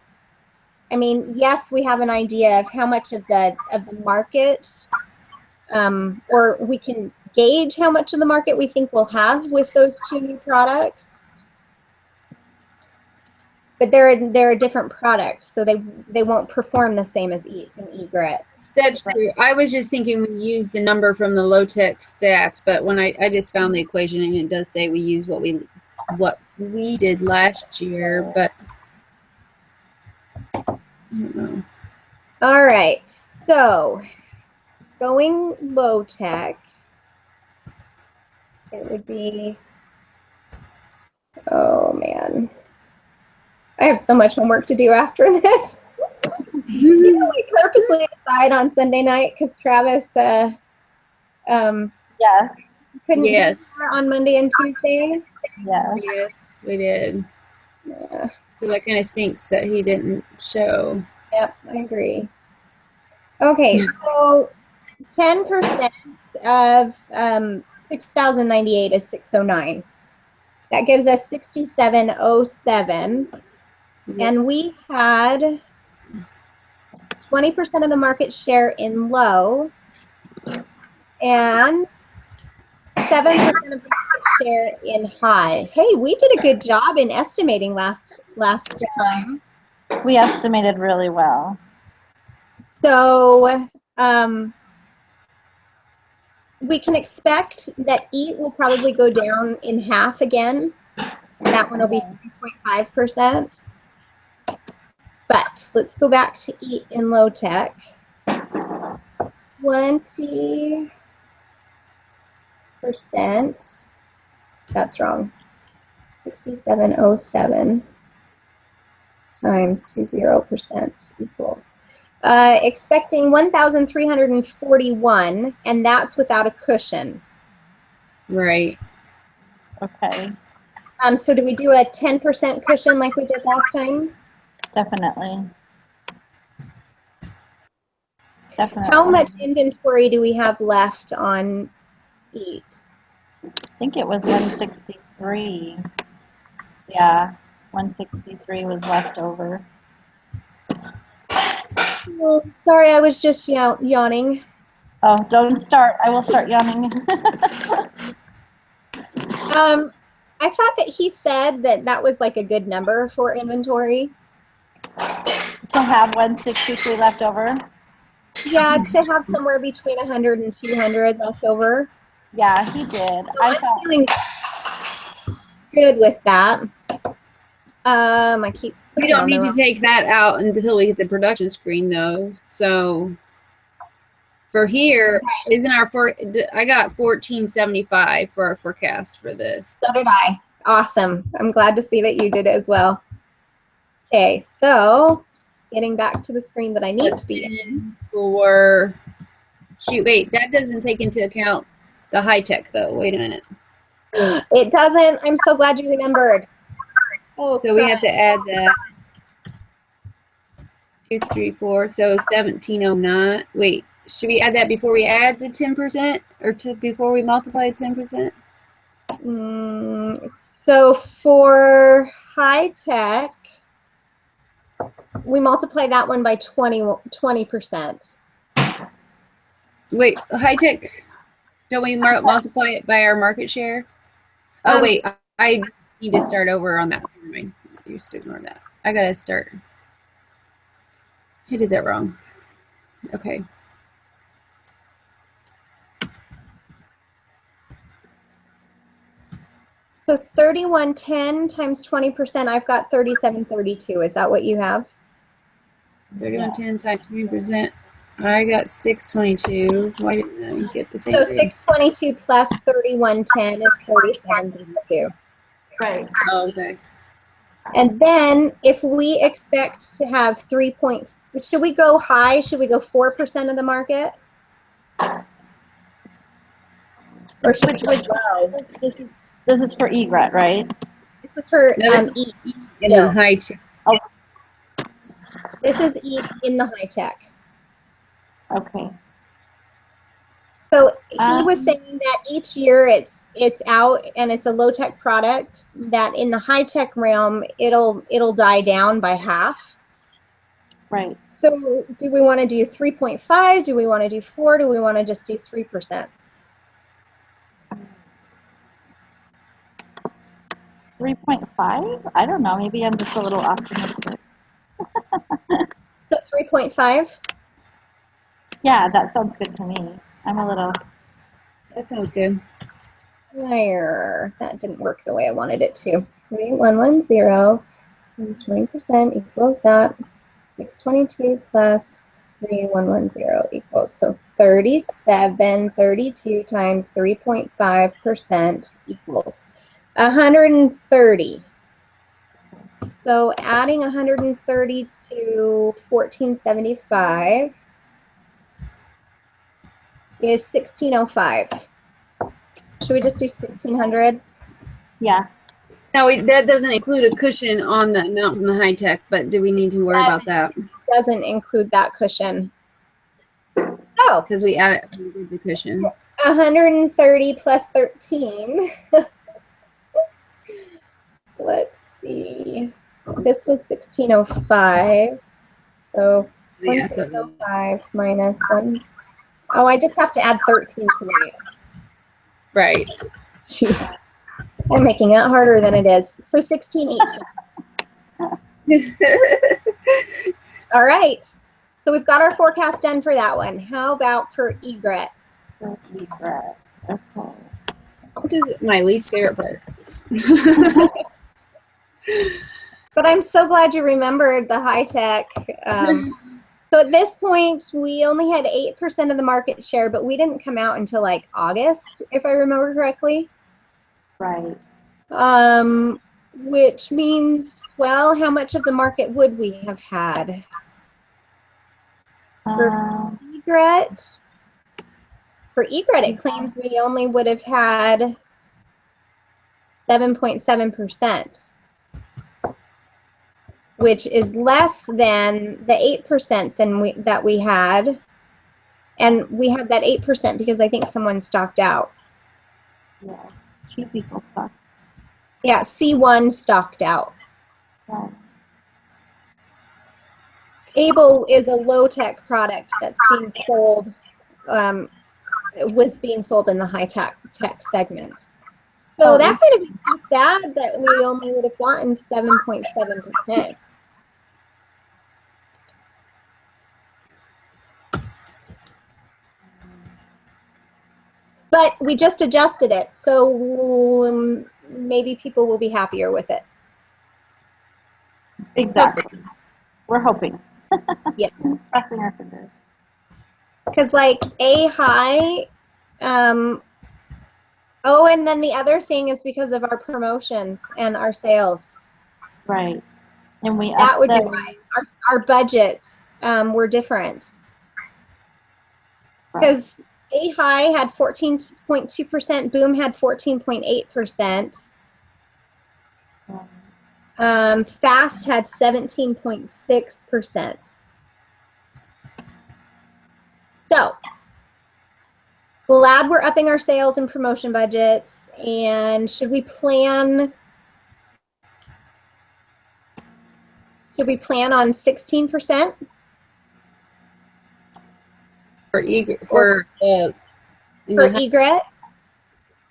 Speaker 1: I mean, yes, we have an idea of how much of the market, or we can gauge how much of the market we think we'll have with those two new products. But they're a different product, so they won't perform the same as an egret.
Speaker 3: That's true. I was just thinking we use the number from the low tech stats, but when I just found the equation and it does say we use what we did last year, but I don't know.
Speaker 1: All right, so going low tech, it would be, oh man, I have so much homework to do after this. You know, we purposely decide on Sunday night because Travis
Speaker 2: Yes.
Speaker 1: couldn't be
Speaker 3: Yes.
Speaker 1: here on Monday and Tuesday.
Speaker 2: Yes.
Speaker 3: Yes, we did.
Speaker 1: Yeah.
Speaker 3: So that kind of stinks that he didn't show.
Speaker 1: Yep, I agree. Okay, so 10% of 6,098 is 609. That gives us 6,707. And we had 20% of the market share in low and 7% of the market share in high. Hey, we did a good job in estimating last time.
Speaker 2: We estimated really well.
Speaker 1: So we can expect that EAT will probably go down in half again. That one will be 3.5%. But let's go back to EAT in low tech. 20%. That's wrong. 6,707 times 20% equals. Expecting 1,341, and that's without a cushion.
Speaker 3: Right.
Speaker 2: Okay.
Speaker 1: So do we do a 10% cushion like we did last time?
Speaker 2: Definitely. Definitely.
Speaker 1: How much inventory do we have left on EAT?
Speaker 2: I think it was 163. Yeah, 163 was left over.
Speaker 1: Oh, sorry, I was just yawning.
Speaker 2: Oh, don't start. I will start yawning.
Speaker 1: I thought that he said that was like a good number for inventory.
Speaker 2: To have 163 left over?
Speaker 1: Yeah, to have somewhere between 100 and 200 left over.
Speaker 2: Yeah, he did.
Speaker 1: So I'm feeling good with that. I keep.
Speaker 3: We don't need to take that out until we get the production screen, though. So for here, isn't our I got 1475 for our forecast for this.
Speaker 1: So did I. Awesome. I'm glad to see that you did as well. Okay, so getting back to the screen that I need to be in.
Speaker 3: For shoot, wait, that doesn't take into account the high tech though. Wait a minute.
Speaker 1: It doesn't. I'm so glad you remembered. Oh,
Speaker 3: so we have to add that 2, 3, 4. So 1709. Wait, should we add that before we add the 10%, or before we multiply 10%?
Speaker 1: So for high tech, we multiply that one by 20%.
Speaker 3: Wait, high tech. Don't we multiply it by our market share? Oh wait, I need to start over on that. Never mind. You just ignore that. I gotta start. I did that wrong. Okay.
Speaker 1: So 3110 times 20%, I've got 3732. Is that what you have?
Speaker 3: 3110 times 20%. I got 622. Why didn't I get the same
Speaker 1: So
Speaker 3: thing?
Speaker 1: 622 plus 3110 is 3732.
Speaker 2: Right.
Speaker 3: Oh, okay.
Speaker 1: And then if we expect to have should we go high? Should we go 4% of the market? Or should we go low?
Speaker 2: This is for egret, right?
Speaker 1: This is for
Speaker 3: EAT in
Speaker 1: No.
Speaker 3: the high tech.
Speaker 2: Oh,
Speaker 1: This is EAT in the high tech.
Speaker 2: okay.
Speaker 1: So he was saying that each year it's out and it's a low tech product that in the high tech realm it'll die down by half.
Speaker 2: Right.
Speaker 1: So do we want to do 3.5? Do we want to do 4? Do we want to just do 3%?
Speaker 2: 3.5? I don't know. Maybe I'm just a little optimistic.
Speaker 1: So 3.5?
Speaker 2: Yeah, that sounds good to me. I'm a little.
Speaker 3: That sounds good.
Speaker 1: There. That didn't work the way I wanted it to. 3110 times 20% equals that. 622 plus 3110 equals. So 32 times 3.5% equals 130. So adding 130 to 1475 is 1605. Should we just do 1600?
Speaker 2: Yeah.
Speaker 3: Now, that doesn't include a cushion on the amount from the high tech, but do we need to worry about that?
Speaker 1: Doesn't include that cushion. Oh,
Speaker 3: Because we added the cushion.
Speaker 1: 130 plus 13. Let's see. This was 1605. So
Speaker 3: Yeah, so
Speaker 1: 1605 minus 1. Oh, I just have to add 13 to that.
Speaker 3: right.
Speaker 1: Jeez. I'm making it harder than it is. So 1618. All right. So we've got our forecast done for that one. How about for egrets?
Speaker 2: Egret. Okay.
Speaker 3: This is my least favorite part.
Speaker 1: But I'm so glad you remembered the high tech. So at this point, we only had 8% of the market share, but we didn't come out until like August, if I remember correctly.
Speaker 2: Right.
Speaker 1: Which means, well, how much of the market would we have had? For egret, it claims we only would have had 7.7%, which is less than the 8% that we had. And we had that 8% because I think someone stocked out.
Speaker 2: Yeah. Two people stocked.
Speaker 1: Yeah, C1 stocked out.
Speaker 2: Yeah.
Speaker 1: Able is a low-tech product that's being sold, was being sold in the high-tech segment. So that could have been sad that we only would have gotten 7.7%. But we just adjusted it, so maybe people will be happier with it.
Speaker 2: Exactly. We're hoping.
Speaker 1: Yeah.
Speaker 2: Crossing our fingers.
Speaker 1: Because like A high, oh, and then the other thing is because of our promotions and our sales.
Speaker 2: Right. And we
Speaker 1: That would be why our budgets were different. Because A high had 14.2%, Boom had 14.8%. Fast had 17.6%. So glad we're upping our sales and promotion budgets. And should we plan on 16%?
Speaker 3: For egret.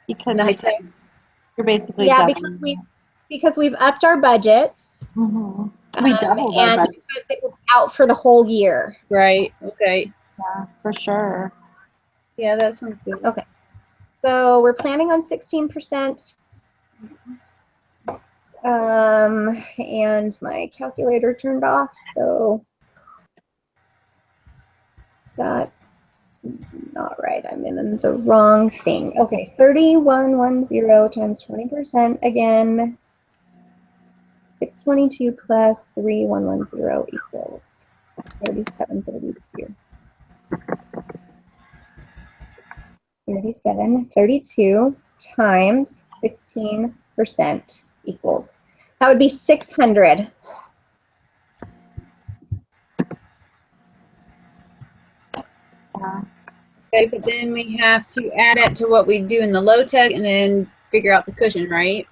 Speaker 2: Because
Speaker 3: the high tech.
Speaker 2: you're basically
Speaker 1: because we've upped our budgets.
Speaker 2: Mm-hmm. We doubled our budget.
Speaker 1: Because it was out for the whole year.
Speaker 3: Right. Okay.
Speaker 2: Yeah, for sure.
Speaker 3: Yeah, that sounds good.
Speaker 1: Okay. So we're planning on 16%. And my calculator turned off, so that's not right. I'm in the wrong thing. Okay, 3110 times 20% again. 622 plus 3110 equals 3732. 3732 times 16% equals. That would be 600.
Speaker 2: Yeah.
Speaker 3: Okay, but then we have to add it to what we do in the low tech and then figure out the cushion, right?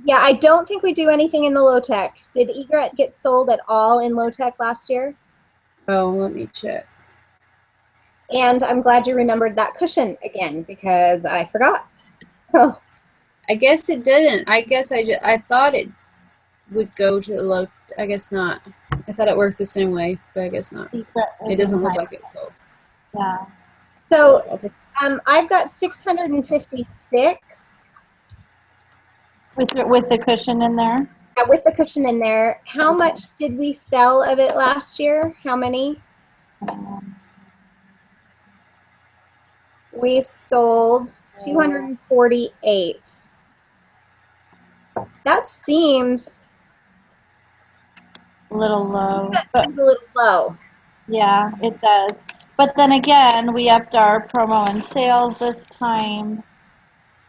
Speaker 1: Yeah, I don't think we do anything in the low tech. Did egret get sold at all in low tech last year?
Speaker 3: Oh, let me check.
Speaker 1: And I'm glad you remembered that cushion again because I forgot. Oh,
Speaker 3: I guess it didn't. I guess I thought it would go to the low. I guess not. I thought it worked the same way, but I guess not.
Speaker 2: Secret
Speaker 3: It doesn't look like it's sold.
Speaker 2: Yeah.
Speaker 1: so
Speaker 3: I'll take-
Speaker 1: I've got 656
Speaker 2: With the cushion in there.
Speaker 1: with the cushion in there. How much did we sell of it last year? How many?
Speaker 2: Um,
Speaker 1: We sold 248. That seems
Speaker 2: a little low,
Speaker 1: a
Speaker 2: but
Speaker 1: little low.
Speaker 2: yeah, it does. But then again, we upped our promo and sales this time,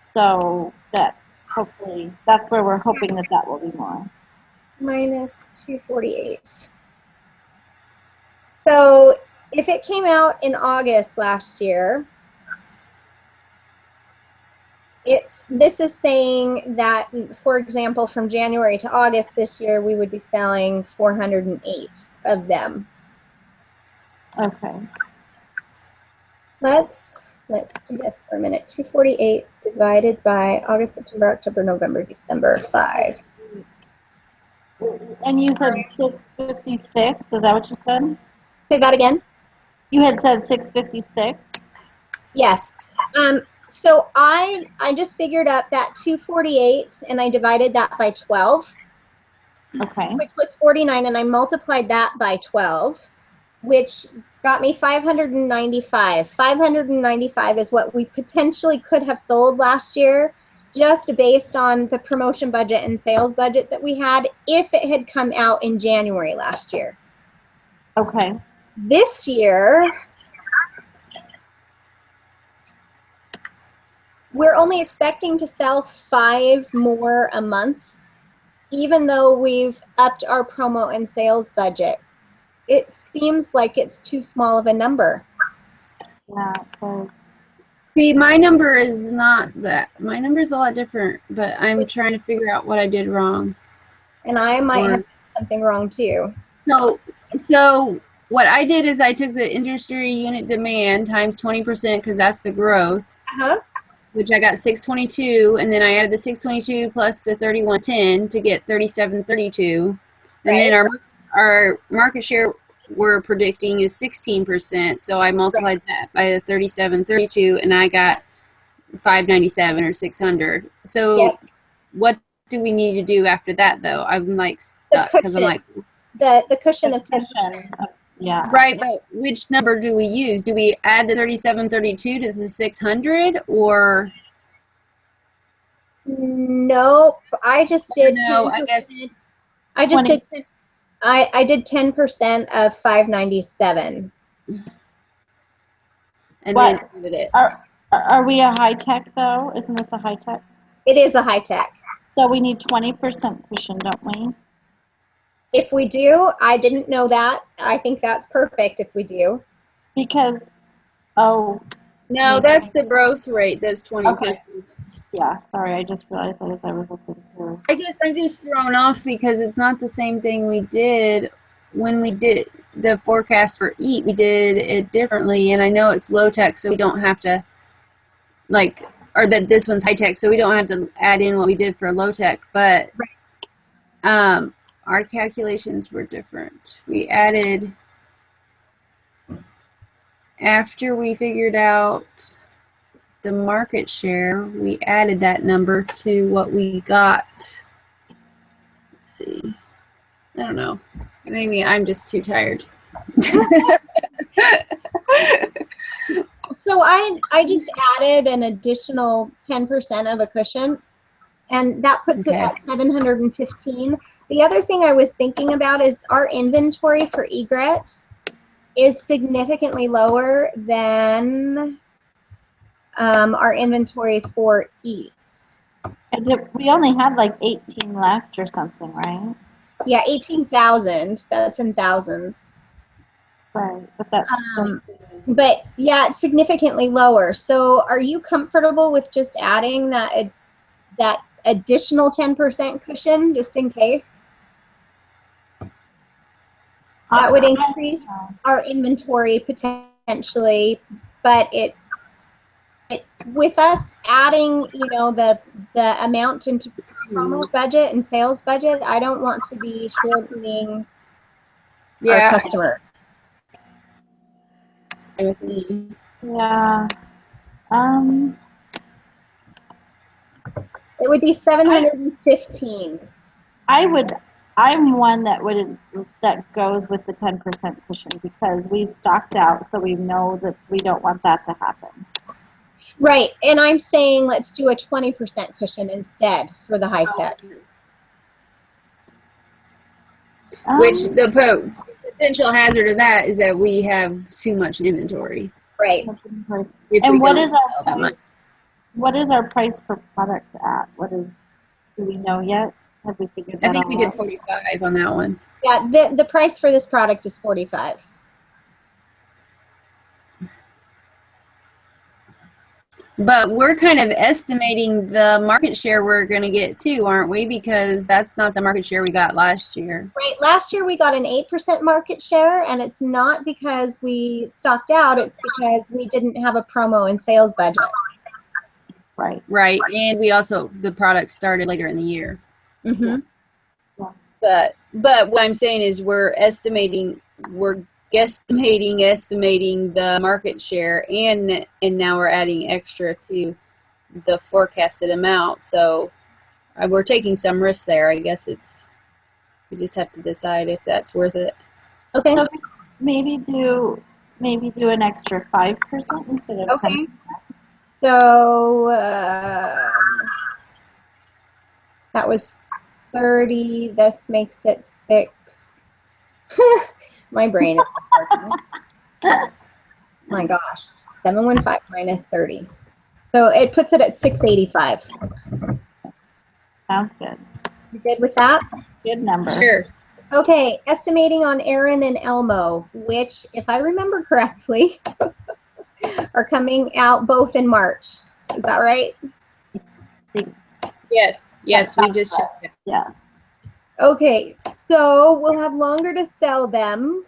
Speaker 2: so that hopefully that's where we're hoping that will be more.
Speaker 1: Minus 248. So if it came out in August last year, this is saying that, for example, from January to August this year, we would be selling 408 of them.
Speaker 2: Okay.
Speaker 1: Let's do this for a minute. 248 divided by August, September, October, November, December, 5.
Speaker 2: And you said 656. Is that what you said?
Speaker 1: Say that again.
Speaker 2: You had said 656.
Speaker 1: Yes. So I just figured up that 248 and I divided that by 12,
Speaker 2: Okay.
Speaker 1: which was 49, and I multiplied that by 12, which got me 595. 595 is what we potentially could have sold last year, just based on the promotion budget and sales budget that we had if it had come out in January last year.
Speaker 2: Okay.
Speaker 1: This year, we're only expecting to sell 5 more a month, even though we've upped our promo and sales budget. It seems like it's too small of a number.
Speaker 2: Yeah. Okay.
Speaker 3: See, my number is not that. My number is a lot different, but I'm trying to figure out what I did wrong.
Speaker 1: And I might have done something wrong too.
Speaker 3: So what I did is I took the industry unit demand times 20% because that's the growth, which I got 622, and then I added the 622 plus the 3110 to get 3732, and then our market share we're predicting is 16%. So I multiplied that by the 3732, and I got 597 or 600. So what do we need to do after that, though? I'm like stuck because I'm like
Speaker 1: the cushion of 10%.
Speaker 2: Yeah.
Speaker 3: Right, but which number do we use? Do we add the 3732 to the 600 or?
Speaker 1: Nope. I just did.
Speaker 3: No, I guess.
Speaker 1: I just did. I did 10% of 597.
Speaker 3: And then did it.
Speaker 2: Are we a high tech though? Isn't this a high tech?
Speaker 1: It is a high tech.
Speaker 2: So we need 20% cushion, don't we?
Speaker 1: If we do, I didn't know that. I think that's perfect if we do.
Speaker 2: Because,
Speaker 3: no, that's the growth rate. That's 20%.
Speaker 2: Okay. Yeah, sorry, I just realized that as I was looking through.
Speaker 3: I guess I'm just thrown off because it's not the same thing we did when we did the forecast for EAT. We did it differently, and I know it's low tech, so we don't have to or that this one's high tech, so we don't have to add in what we did for low tech. But our calculations were different. We added after we figured out the market share, we added that number to what we got. Let's see. I don't know. Maybe I'm just too tired.
Speaker 1: So I just added an additional 10% of a cushion, and that puts it at 715. The other thing I was thinking about is our inventory for egret is significantly lower than our inventory for EAT.
Speaker 2: We only had like 18 left or something, right?
Speaker 1: Yeah, 18,000. That's in thousands.
Speaker 2: Right, but that's
Speaker 1: But yeah, it's significantly lower. So are you comfortable with just adding that additional 10% cushion just in case? That would increase our inventory potentially, but it with us adding, you know, the amount into promo budget and sales budget, I don't want to be shortening our
Speaker 3: Yeah.
Speaker 1: customer.
Speaker 3: With me.
Speaker 2: Yeah.
Speaker 1: It would be 715.
Speaker 2: I'm one that goes with the 10% cushion because we've stocked out, so we know that we don't want that to happen.
Speaker 1: Right, and I'm saying let's do a 20% cushion instead for the high tech.
Speaker 3: Which the potential hazard of that is that we have too much inventory.
Speaker 1: Right.
Speaker 2: And what is our price? What is our price per product at? Do we know yet? Have we figured that out?
Speaker 3: I think we did 45 on that one.
Speaker 1: Yeah, the price for this product is 45.
Speaker 3: But we're kind of estimating the market share we're going to get too, aren't we? Because that's not the market share we got last year.
Speaker 1: Right. Last year we got an 8% market share, and it's not because we stocked out. It's because we didn't have a promo and sales budget.
Speaker 2: Right.
Speaker 3: Right. And we also, the product started later in the year.
Speaker 1: Mm-hmm.
Speaker 2: Yeah.
Speaker 3: But what I'm saying is we're estimating the market share, and now we're adding extra to the forecasted amount. So we're taking some risks there. I guess we just have to decide if that's worth it.
Speaker 1: Okay.
Speaker 2: So maybe do an extra 5% instead of 10%.
Speaker 1: So that was 30. This makes it 6. My brain is working. My gosh. 715 minus 30. So it puts it at 685.
Speaker 2: Sounds good.
Speaker 1: You good with that?
Speaker 2: Good number.
Speaker 3: Sure.
Speaker 1: Okay, estimating on Aaron and Elmo, which, if I remember correctly, are coming out both in March. Is that right?
Speaker 3: Yes. Yes, we just checked it.
Speaker 2: Yeah.
Speaker 1: Okay, so we'll have longer to sell them.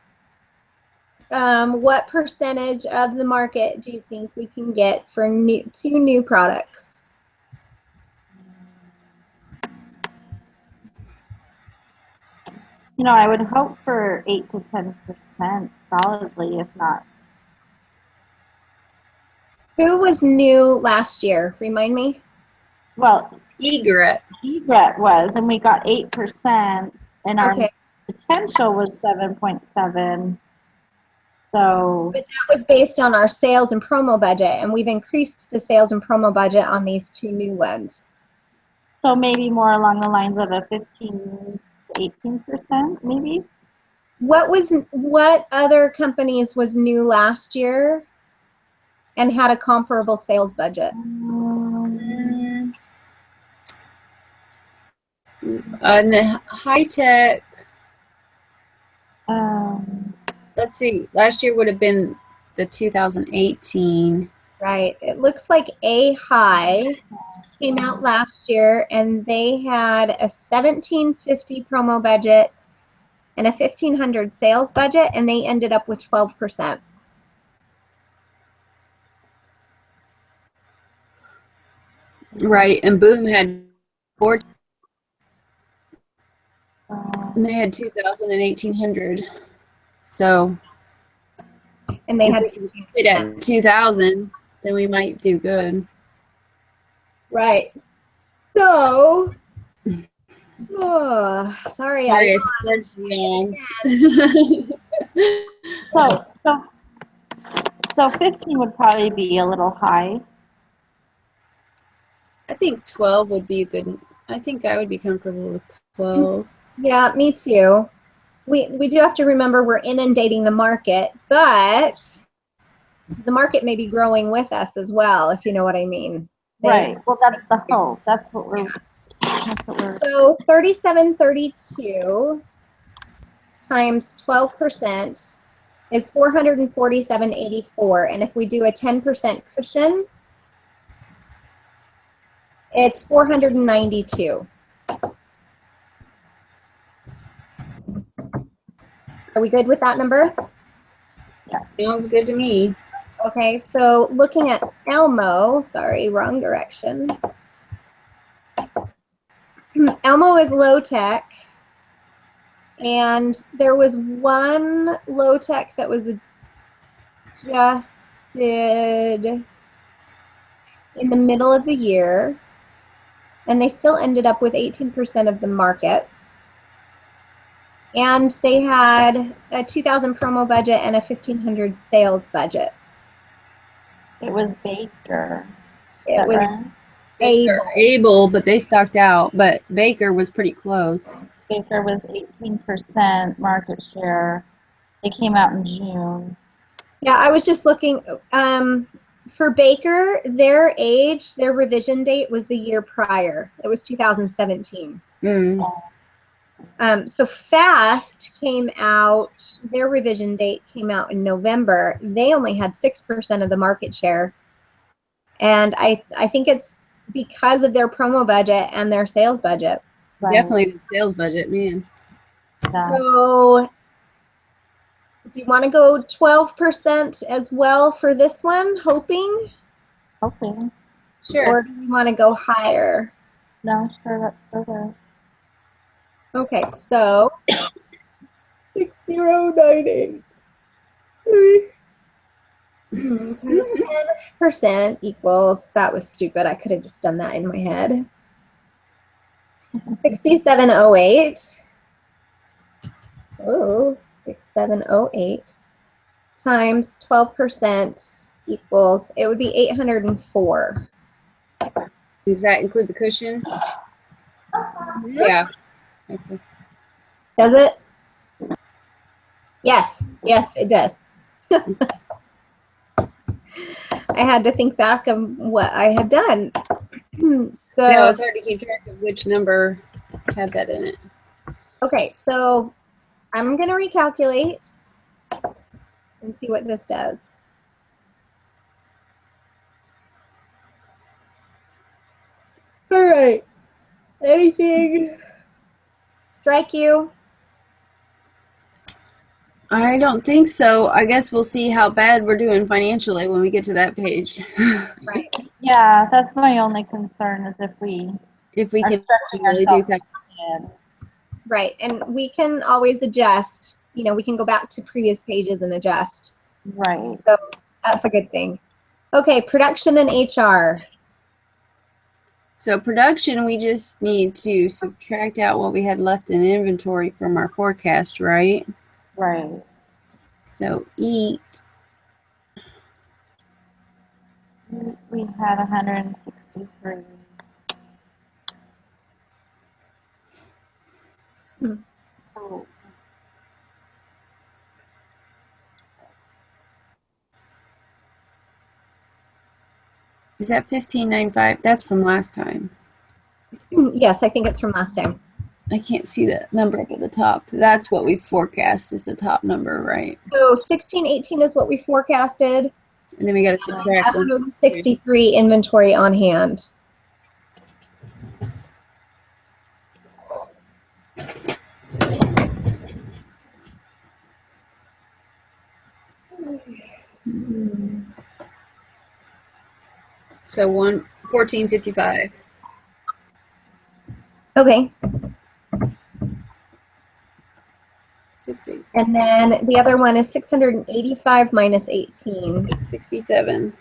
Speaker 1: What percentage of the market do you think we can get for two new products?
Speaker 2: You know, I would hope for 8 to 10% solidly, if not.
Speaker 1: Who was new last year? Remind me.
Speaker 2: Well,
Speaker 3: Egret.
Speaker 2: Egret was, and we got 8%, and our
Speaker 1: Okay.
Speaker 2: potential was 7.7. So
Speaker 1: But that was based on our sales and promo budget, and we've increased the sales and promo budget on these two new ones.
Speaker 2: so maybe more along the lines of a 15 to 18%, maybe.
Speaker 1: What other companies was new last year and had a comparable sales budget?
Speaker 3: On the high tech,
Speaker 2: Um,
Speaker 3: let's see, last year would have been the 2018.
Speaker 1: Right. It looks like A High came out last year, and they had a $1,750 promo budget and a $1,500 sales budget, and they ended up with 12%.
Speaker 3: Right, and Boom had 4. And they had 2,000 and 1,800. So
Speaker 1: And they
Speaker 3: if
Speaker 1: had
Speaker 3: we can fit at 2,000, then we might do good.
Speaker 1: right. So, sorry,
Speaker 3: Sorry,
Speaker 1: I
Speaker 3: I started young.
Speaker 2: so 15 would probably be a little high.
Speaker 3: I think 12 would be a good. I think I would be comfortable with 12.
Speaker 1: Yeah, me too. We do have to remember we're inundating the market, but the market may be growing with us as well, if you know what I mean.
Speaker 2: Right. Well, that's the hope. That's what we're.
Speaker 1: So 3732 times 12%. is 447.84, and if we do a 10% cushion, it's 492. Are we good with that number?
Speaker 2: Yes.
Speaker 3: Sounds good to me.
Speaker 1: Okay, so looking at Elmo, sorry, wrong direction. Elmo is low tech, and there was one low tech that was adjusted in the middle of the year, and they still ended up with 18% of the market. And they had a 2,000 promo budget and a 1,500 sales budget.
Speaker 2: It was Baker. Is
Speaker 1: It
Speaker 2: that
Speaker 1: was
Speaker 2: right?
Speaker 3: Able, but they stocked out. But Baker was pretty close.
Speaker 2: Baker was 18% market share. They came out in June.
Speaker 1: Yeah, I was just looking. For Baker, their age, their revision date was the year prior. It was 2017. So Fast came out, their revision date came out in November. They only had 6% of the market share. And I think it's because of their promo budget and their sales budget.
Speaker 2: Right.
Speaker 3: Definitely the sales budget, man.
Speaker 2: Yeah.
Speaker 1: So do you want to go 12% as well for this one, hoping?
Speaker 2: Hoping.
Speaker 1: Or do you want to go higher?
Speaker 2: No, sure, let's go there.
Speaker 1: Okay, so 6098 times 10% equals, that was stupid. I could have just done that in my head. 6708. Oh, 6708 times 12% equals, it would be 804.
Speaker 3: Does that include the cushion? Yeah. Okay.
Speaker 1: Does it? Yes, it does. I had to think back of what I had done. So
Speaker 3: Yeah, it's hard to keep track of which number had that in it.
Speaker 1: okay, so I'm going to recalculate and see what this does. All right. Anything strike you?
Speaker 3: I don't think so. I guess we'll see how bad we're doing financially when we get to that page.
Speaker 1: Right.
Speaker 2: Yeah, that's my only concern is if we
Speaker 3: If we
Speaker 2: are
Speaker 3: can
Speaker 2: stretching
Speaker 3: really do
Speaker 2: ourselves
Speaker 3: that.
Speaker 2: thin.
Speaker 1: Right. And we can always adjust. You know, we can go back to previous pages and adjust.
Speaker 2: Right.
Speaker 1: So that's a good thing. Okay, production and HR.
Speaker 3: So production, we just need to subtract out what we had left in inventory from our forecast, right?
Speaker 2: Right.
Speaker 3: So eat.
Speaker 2: We had 163. So
Speaker 3: Is that 1595? That's from last time.
Speaker 1: Yes, I think it's from last time.
Speaker 3: I can't see the number up at the top. That's what we forecast is the top number, right?
Speaker 1: So 1618 is what we forecasted.
Speaker 3: And then we got to subtract
Speaker 1: 163 inventory on hand.
Speaker 3: So 1455.
Speaker 1: Okay.
Speaker 3: 68.
Speaker 1: And then the other one is 685 minus 18.
Speaker 3: 667.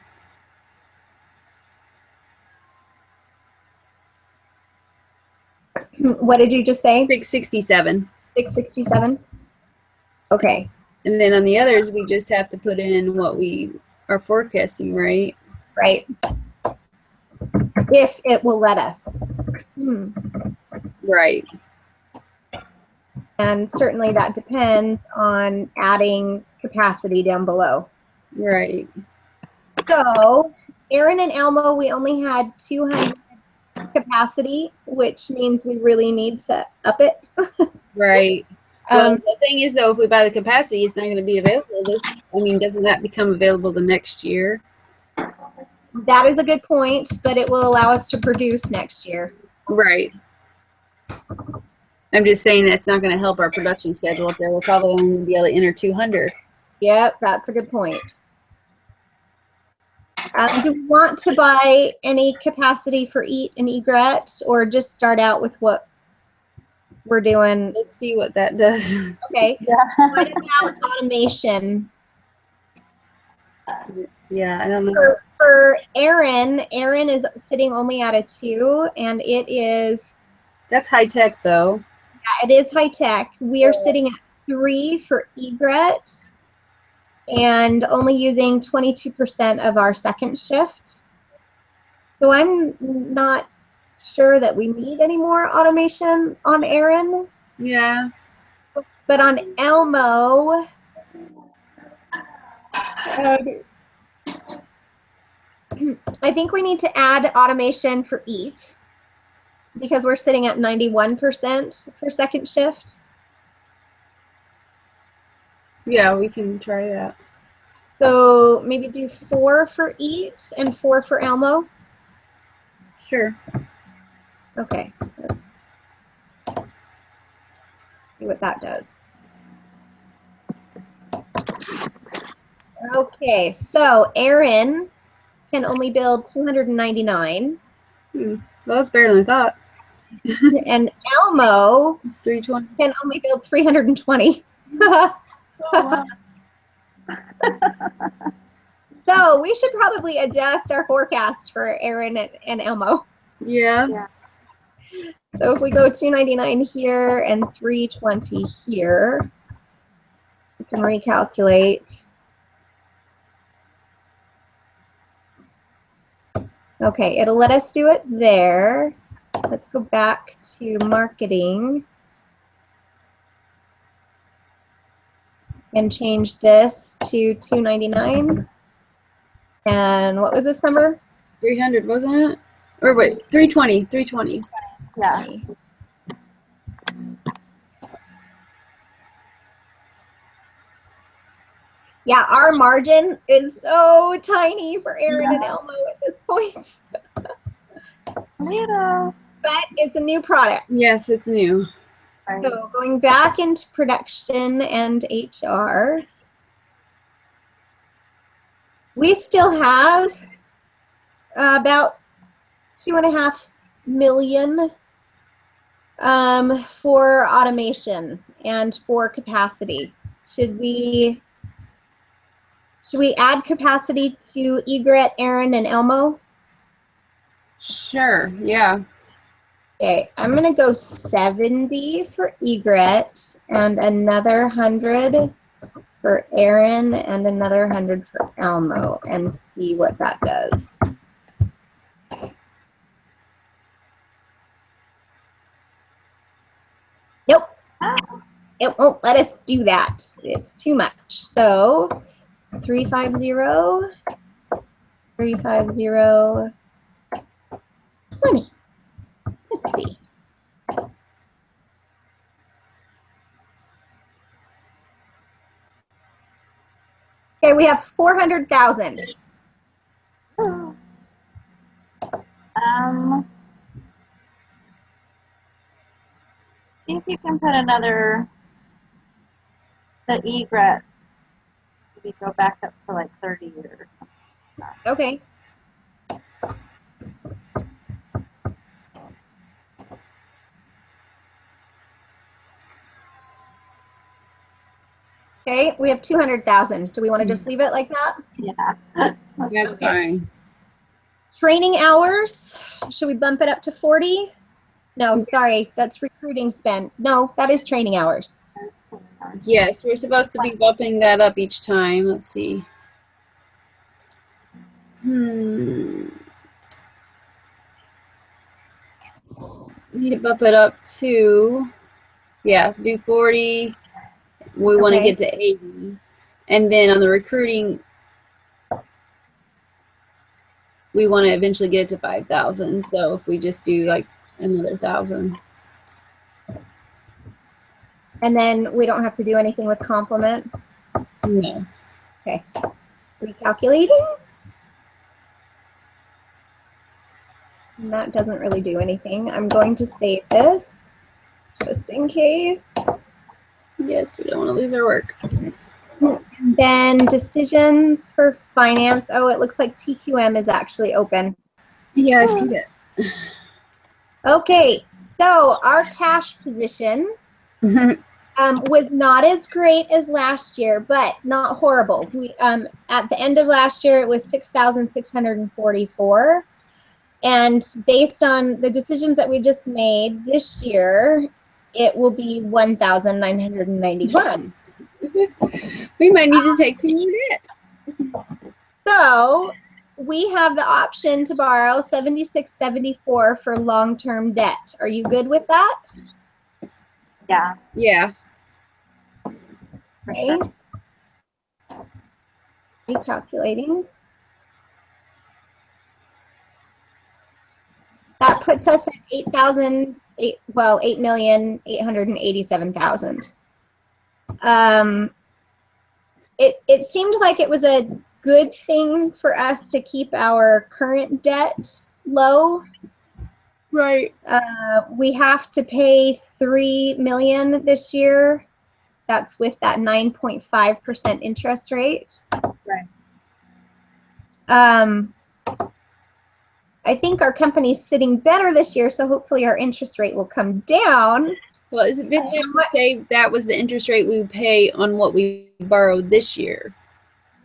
Speaker 1: What did you just say?
Speaker 3: 667.
Speaker 1: 667? Okay.
Speaker 3: And then on the others, we just have to put in what we are forecasting, right?
Speaker 1: Right. If it will let us.
Speaker 3: Right.
Speaker 1: And certainly that depends on adding capacity down below.
Speaker 3: Right.
Speaker 1: So Aaron and Elmo, we only had 200 capacity, which means we really need to up it.
Speaker 3: Right. Well, the thing is, though, if we buy the capacity, it's not going to be available. Doesn't that become available the next year?
Speaker 1: That is a good point, but it will allow us to produce next year.
Speaker 3: Right. I'm just saying that's not going to help our production schedule up there. We're probably only going to be able to enter 200.
Speaker 1: Yep, that's a good point. Do we want to buy any capacity for EAT and egret, or just start out with what we're doing?
Speaker 3: Let's see what that does.
Speaker 1: Okay.
Speaker 2: Yeah.
Speaker 1: What about automation?
Speaker 3: Yeah, I don't know.
Speaker 1: For Aaron is sitting only at a 2, and it is
Speaker 3: That's high tech, though.
Speaker 1: it is high tech. We are sitting at 3 for egret, and only using 22% of our second shift. So I'm not sure that we need any more automation on Aaron.
Speaker 3: Yeah.
Speaker 1: But on Elmo, I think we need to add automation for EAT because we're sitting at 91% for second shift.
Speaker 3: Yeah, we can try that.
Speaker 1: So maybe do 4 for EAT and 4 for Elmo.
Speaker 3: Sure.
Speaker 1: Okay, let's see what that does. Okay, so Aaron can only build 299.
Speaker 3: Well, that's better than I thought.
Speaker 1: And Elmo
Speaker 3: It's 320.
Speaker 1: can only build 320. So we should probably adjust our forecast for Aaron and Elmo.
Speaker 3: Yeah.
Speaker 1: So if we go 299 here and 320 here, we can recalculate. Okay, it'll let us do it there. Let's go back to marketing and change this to 299. And what was this number?
Speaker 3: 300, wasn't it? Or wait, 320. 320.
Speaker 2: Yeah.
Speaker 1: Yeah, our margin is so tiny for Aaron and Elmo at this point.
Speaker 2: Little.
Speaker 1: But it's a new product.
Speaker 3: Yes, it's new.
Speaker 1: So going back into production and HR, we still have about 2.5 million for automation and for capacity. Should we add capacity to egret, Aaron, and Elmo?
Speaker 3: Sure, yeah.
Speaker 1: Okay, I'm gonna go 70 for egret and another 100 for Aaron and another 100 for Elmo and see what that does. Nope, it won't let us do that. It's too much. So 350, 350, 20. Let's see. Okay, we have 400,000.
Speaker 2: See if you can put another, the egret, maybe go back up to like 30 years.
Speaker 1: Okay. Okay, we have 200,000. Do we want to just leave it like that?
Speaker 2: Yeah.
Speaker 3: That's
Speaker 1: Okay.
Speaker 3: fine.
Speaker 1: Training hours, should we bump it up to 40? No, sorry, that's recruiting spend. No, that is training hours.
Speaker 3: Yes, we're supposed to be bumping that up each time. Let's see. We need to bump it up to, do 40. We want to
Speaker 1: Okay.
Speaker 3: get to 80. And then on the recruiting, we want to eventually get it to 5,000. So if we just do like another 1,000.
Speaker 1: And then we don't have to do anything with complement.
Speaker 3: No.
Speaker 1: Okay. Recalculating. And that doesn't really do anything. I'm going to save this just in case.
Speaker 3: Yes, we don't want to lose our work.
Speaker 1: And then decisions for finance. Oh, it looks like TQM is actually open.
Speaker 3: Yeah, I see that.
Speaker 1: Okay, so our cash position was not as great as last year, but not horrible. We at the end of last year it was 6,644, and based on the decisions that we just made this year, it will be 1,991.
Speaker 3: We might need to take some more debt.
Speaker 1: So we have the option to borrow 7674 for long-term debt. Are you good with that?
Speaker 2: Yeah.
Speaker 3: Yeah.
Speaker 2: For
Speaker 1: Okay.
Speaker 2: sure.
Speaker 1: Recalculating. That puts us at 8,887,000. It seemed like it was a good thing for us to keep our current debt low.
Speaker 3: Right.
Speaker 1: We have to pay $3 million this year. That's with that 9.5% interest rate.
Speaker 2: Right.
Speaker 1: I think our company's sitting better this year, so hopefully our interest rate will come down.
Speaker 3: Well, didn't it say that was the interest rate we would pay on what we borrowed this year?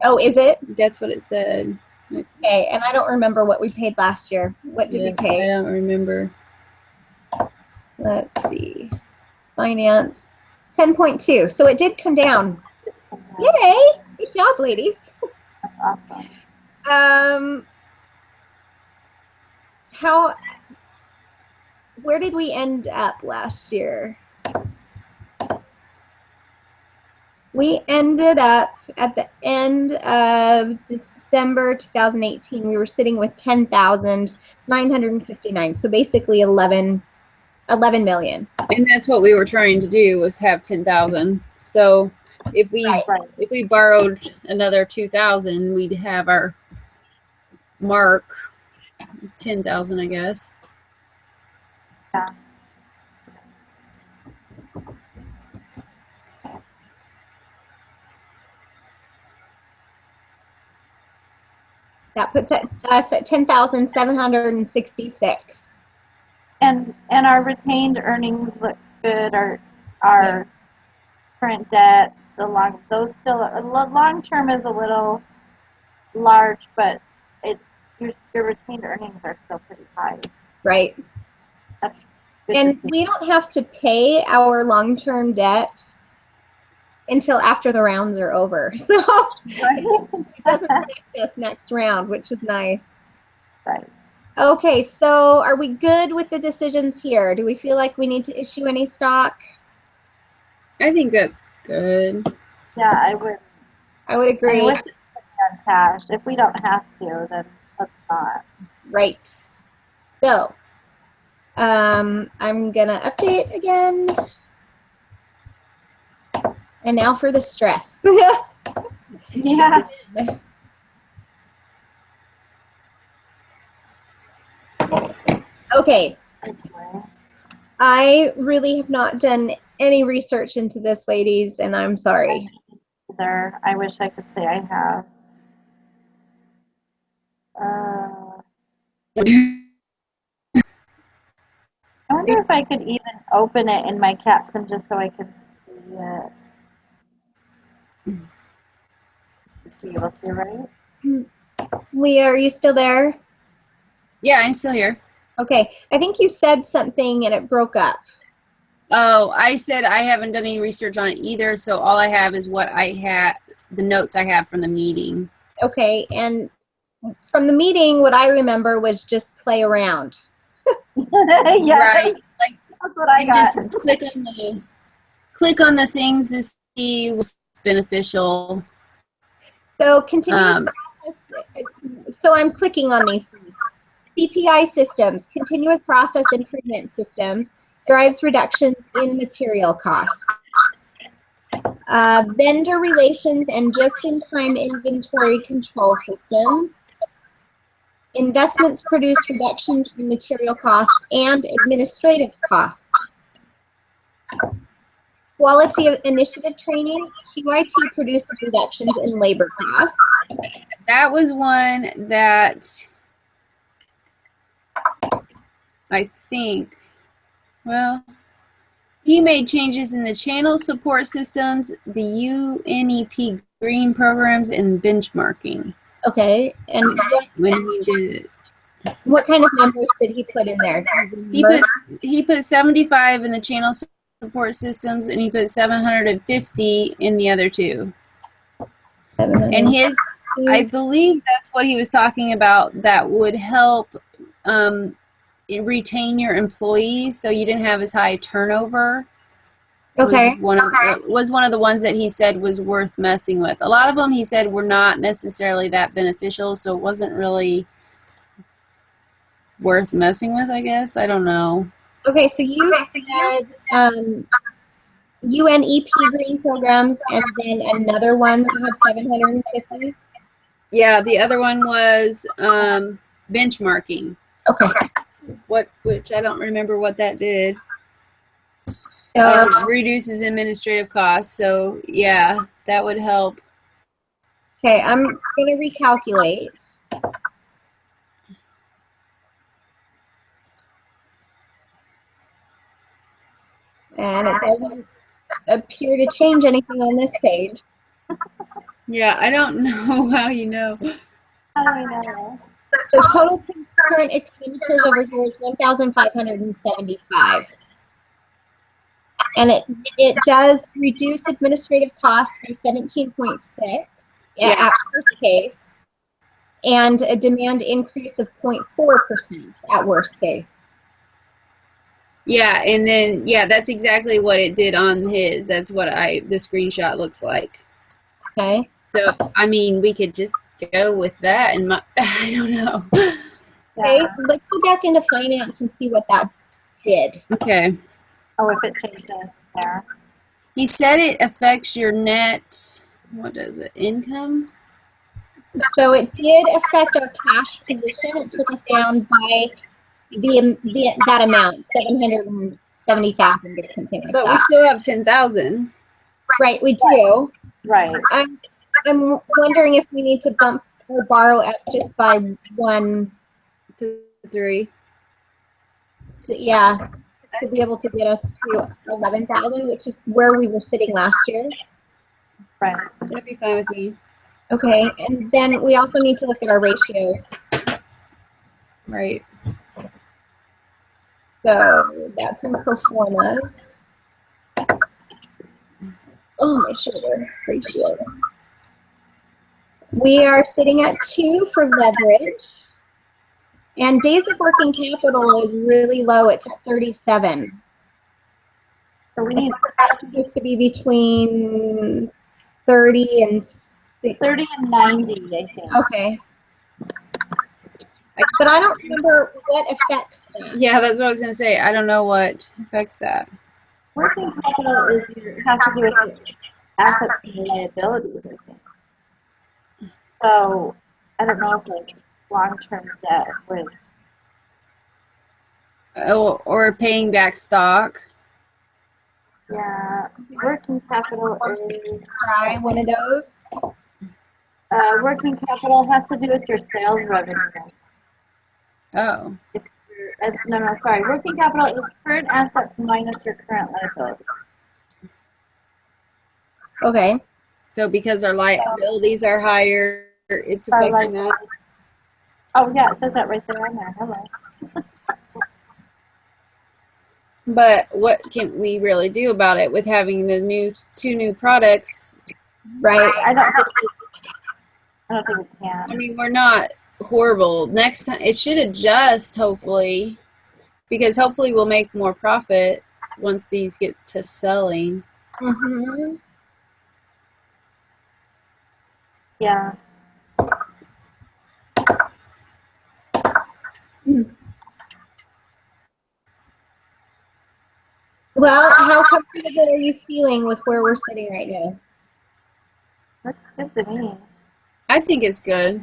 Speaker 1: Oh, is it?
Speaker 3: That's what it said.
Speaker 1: Okay, and I don't remember what we paid last year. What did we
Speaker 3: I
Speaker 1: pay?
Speaker 3: don't remember.
Speaker 1: Let's see. Finance, 10.2. So it did come down. Yay! Good job, ladies.
Speaker 2: That's awesome.
Speaker 1: Where did we end up last year? We ended up at the end of December 2018. We were sitting with 10,959. So basically 11 million.
Speaker 3: And that's what we were trying to do, was have 10,000. So if we
Speaker 1: Right.
Speaker 3: if we borrowed another 2,000, we'd have our mark 10,000, I guess.
Speaker 2: Yeah.
Speaker 1: That puts us at 10,766.
Speaker 2: And our retained earnings look good. Our current debt, those still long term is a little large, but it's your retained earnings are still pretty high.
Speaker 1: Right.
Speaker 2: That's good.
Speaker 1: And we don't have to pay our long-term debt until after the rounds are over. So it doesn't affect us next round, which is nice.
Speaker 2: Right.
Speaker 1: Okay, so are we good with the decisions here? Do we feel like we need to issue any stock?
Speaker 3: I think that's good.
Speaker 2: Yeah, I would.
Speaker 1: I would agree.
Speaker 2: I wish it was on cash. If we don't have to, then let's not.
Speaker 1: Right. So I'm gonna update again. And now for the stress.
Speaker 2: Yeah.
Speaker 1: Okay. I really have not done any research into this, ladies, and I'm sorry.
Speaker 2: I wish I could say I have. I wonder if I could even open it in my Capsim just so I can see it. Be able to, right?
Speaker 1: Leah, are you still there?
Speaker 3: Yeah, I'm still here.
Speaker 1: Okay. I think you said something and it broke up.
Speaker 3: Oh, I said I haven't done any research on it either, so all I have is what I had, the notes I have from the meeting.
Speaker 1: Okay. And from the meeting, what I remember was just play around.
Speaker 2: Yeah,
Speaker 3: Right. Like,
Speaker 2: that's what I got.
Speaker 3: just click on the things to see what's beneficial.
Speaker 1: So continuous process. So I'm clicking on these things. CPI systems, continuous process improvement systems, drives reductions in material costs. vendor relations and just-in-time inventory control systems. Investments produce reductions in material costs and administrative costs. Quality of initiative training, QIT produces reductions in labor costs.
Speaker 3: That was one that I think, well, he made changes in the channel support systems, the UNEP green programs, and benchmarking
Speaker 1: Okay, and
Speaker 3: when he did it.
Speaker 1: what kind of numbers did he put in there?
Speaker 3: He put 75 in the channel support systems, and he put 750 in the other two. And his, I believe that's what he was talking about. That would help retain your employees, so you didn't have as high turnover.
Speaker 1: Okay.
Speaker 3: Was one of the ones that he said was worth messing with. A lot of them he said were not necessarily that beneficial, so it wasn't really worth messing with, I guess. I don't know.
Speaker 1: Okay, so you said UNEP green programs and then another one that had 750?
Speaker 3: Yeah, the other one was benchmarking.
Speaker 1: Okay.
Speaker 3: Which I don't remember what that did.
Speaker 1: So,
Speaker 3: Reduces administrative costs. So yeah, that would help.
Speaker 1: okay, I'm going to recalculate. And it doesn't appear to change anything on this page.
Speaker 3: Yeah, I don't know how you know.
Speaker 2: How do we know?
Speaker 1: So total current expenditures over here is 1,575. And it does reduce administrative costs by 17.6 at worst case, and a demand increase of 0.4% at worst case.
Speaker 3: Yeah, and then that's exactly what it did on his. That's what the screenshot looks like.
Speaker 1: Okay.
Speaker 3: So I mean, we could just go with that, and I don't know.
Speaker 1: Okay, let's go back into finance and see what that did.
Speaker 3: Okay.
Speaker 2: Oh, if it changes there.
Speaker 3: He said it affects your net. What does it? Income.
Speaker 1: So it did affect our cash position. It took us down by that amount, 770,000 or something like
Speaker 3: But
Speaker 1: that.
Speaker 3: we still have 10,000.
Speaker 1: Right, we do.
Speaker 2: Right.
Speaker 1: I'm wondering if we need to bump or borrow up just by 1
Speaker 3: to 3.
Speaker 1: So, yeah, to be able to get us to 11,000, which is where we were sitting last year.
Speaker 2: Right.
Speaker 3: That'd be fine with me.
Speaker 1: Okay, and then we also need to look at our ratios.
Speaker 3: Right.
Speaker 1: So that's in performance. Oh, my shoulder. Ratios. We are sitting at 2 for leverage. And days of working capital is really low. It's at 37.
Speaker 2: So we need
Speaker 1: That's supposed to be between 30 and 60.
Speaker 2: 30 and 90, I think.
Speaker 1: Okay. But I don't remember what affects that.
Speaker 3: Yeah, that's what I was going to say. I don't know what affects that.
Speaker 2: Working capital has to do with your assets and liabilities, I think. So I don't know if like long-term debt would.
Speaker 3: Or paying back stock.
Speaker 2: Yeah, working capital is.
Speaker 1: Try one of those.
Speaker 2: Working capital has to do with your sales revenue.
Speaker 3: Oh.
Speaker 2: No, sorry. Working capital is current assets minus your current liability.
Speaker 1: Okay.
Speaker 3: So because our liabilities are higher, it's affecting that.
Speaker 2: Oh, yeah, it says that right there on there. Hello.
Speaker 3: But what can we really do about it with having the two new products?
Speaker 1: Right.
Speaker 2: I don't think we can.
Speaker 3: I mean, we're not horrible. Next time, it should adjust, hopefully, because hopefully we'll make more profit once these get to selling.
Speaker 1: Mm-hmm.
Speaker 2: Yeah.
Speaker 1: Well, how come we comfortable are you feeling with where we're sitting right now?
Speaker 2: Looks good to me.
Speaker 3: I think it's good.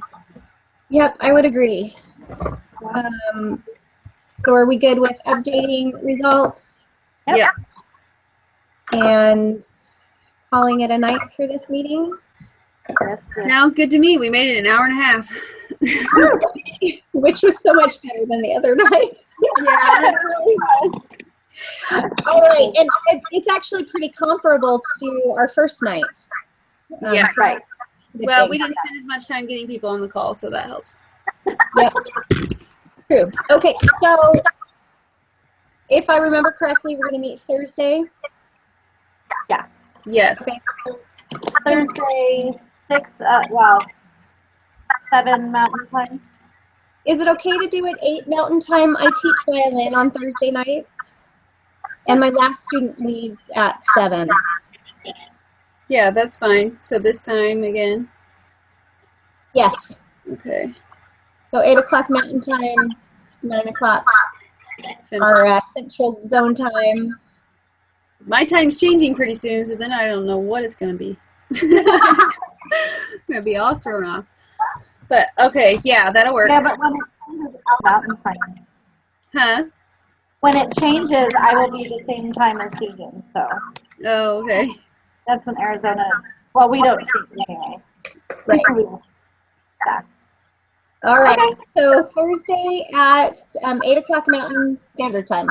Speaker 1: Yep, I would agree. So are we good with updating results
Speaker 2: Yep.
Speaker 3: Yeah.
Speaker 1: and calling it a night for this meeting?
Speaker 2: That's good.
Speaker 3: Sounds good to me. We made it an hour and a half.
Speaker 1: Which was so much better than the other night.
Speaker 3: Yeah.
Speaker 1: All right, and it's actually pretty comparable to our first night.
Speaker 3: Yeah.
Speaker 1: So
Speaker 2: Right.
Speaker 1: that's a good
Speaker 3: Well,
Speaker 1: thing.
Speaker 3: we didn't spend as much time getting people on the call, so that helps.
Speaker 1: Yep. True. Okay, so if I remember correctly, we're going to meet Thursday.
Speaker 3: Yes.
Speaker 1: Okay.
Speaker 2: Thursday, 7 Mountain Time.
Speaker 1: Is it okay to do it 8 Mountain Time? I teach violin on Thursday nights, and my last student leaves at 7.
Speaker 3: Yeah, that's fine. So this time again.
Speaker 1: Yes.
Speaker 3: Okay.
Speaker 1: So 8 o'clock Mountain Time, 9 o'clock
Speaker 3: Central.
Speaker 1: our Central Zone time.
Speaker 3: My time's changing pretty soon, so then I don't know what it's going to be. It's going to be all thrown off. But, okay, yeah, that'll work.
Speaker 2: Yeah, but when it changes, Mountain Time.
Speaker 3: Huh?
Speaker 2: When it changes, I will be the same time as Susan. So
Speaker 3: Oh, okay.
Speaker 2: that's when Arizona. Well, we don't change anyway.
Speaker 1: Right.
Speaker 2: Yeah.
Speaker 1: All right.
Speaker 2: Okay.
Speaker 1: So Thursday at 8 o'clock Mountain Standard Time.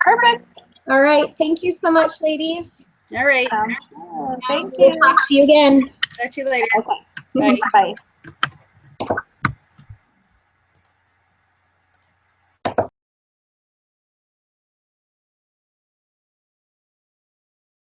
Speaker 2: Perfect.
Speaker 1: All right. Thank you so much, ladies.
Speaker 3: All right.
Speaker 2: Sounds good. Thank
Speaker 1: We'll
Speaker 2: you.
Speaker 1: talk to you again.
Speaker 3: Talk to you later.
Speaker 2: Okay.
Speaker 3: Bye.
Speaker 2: Bye.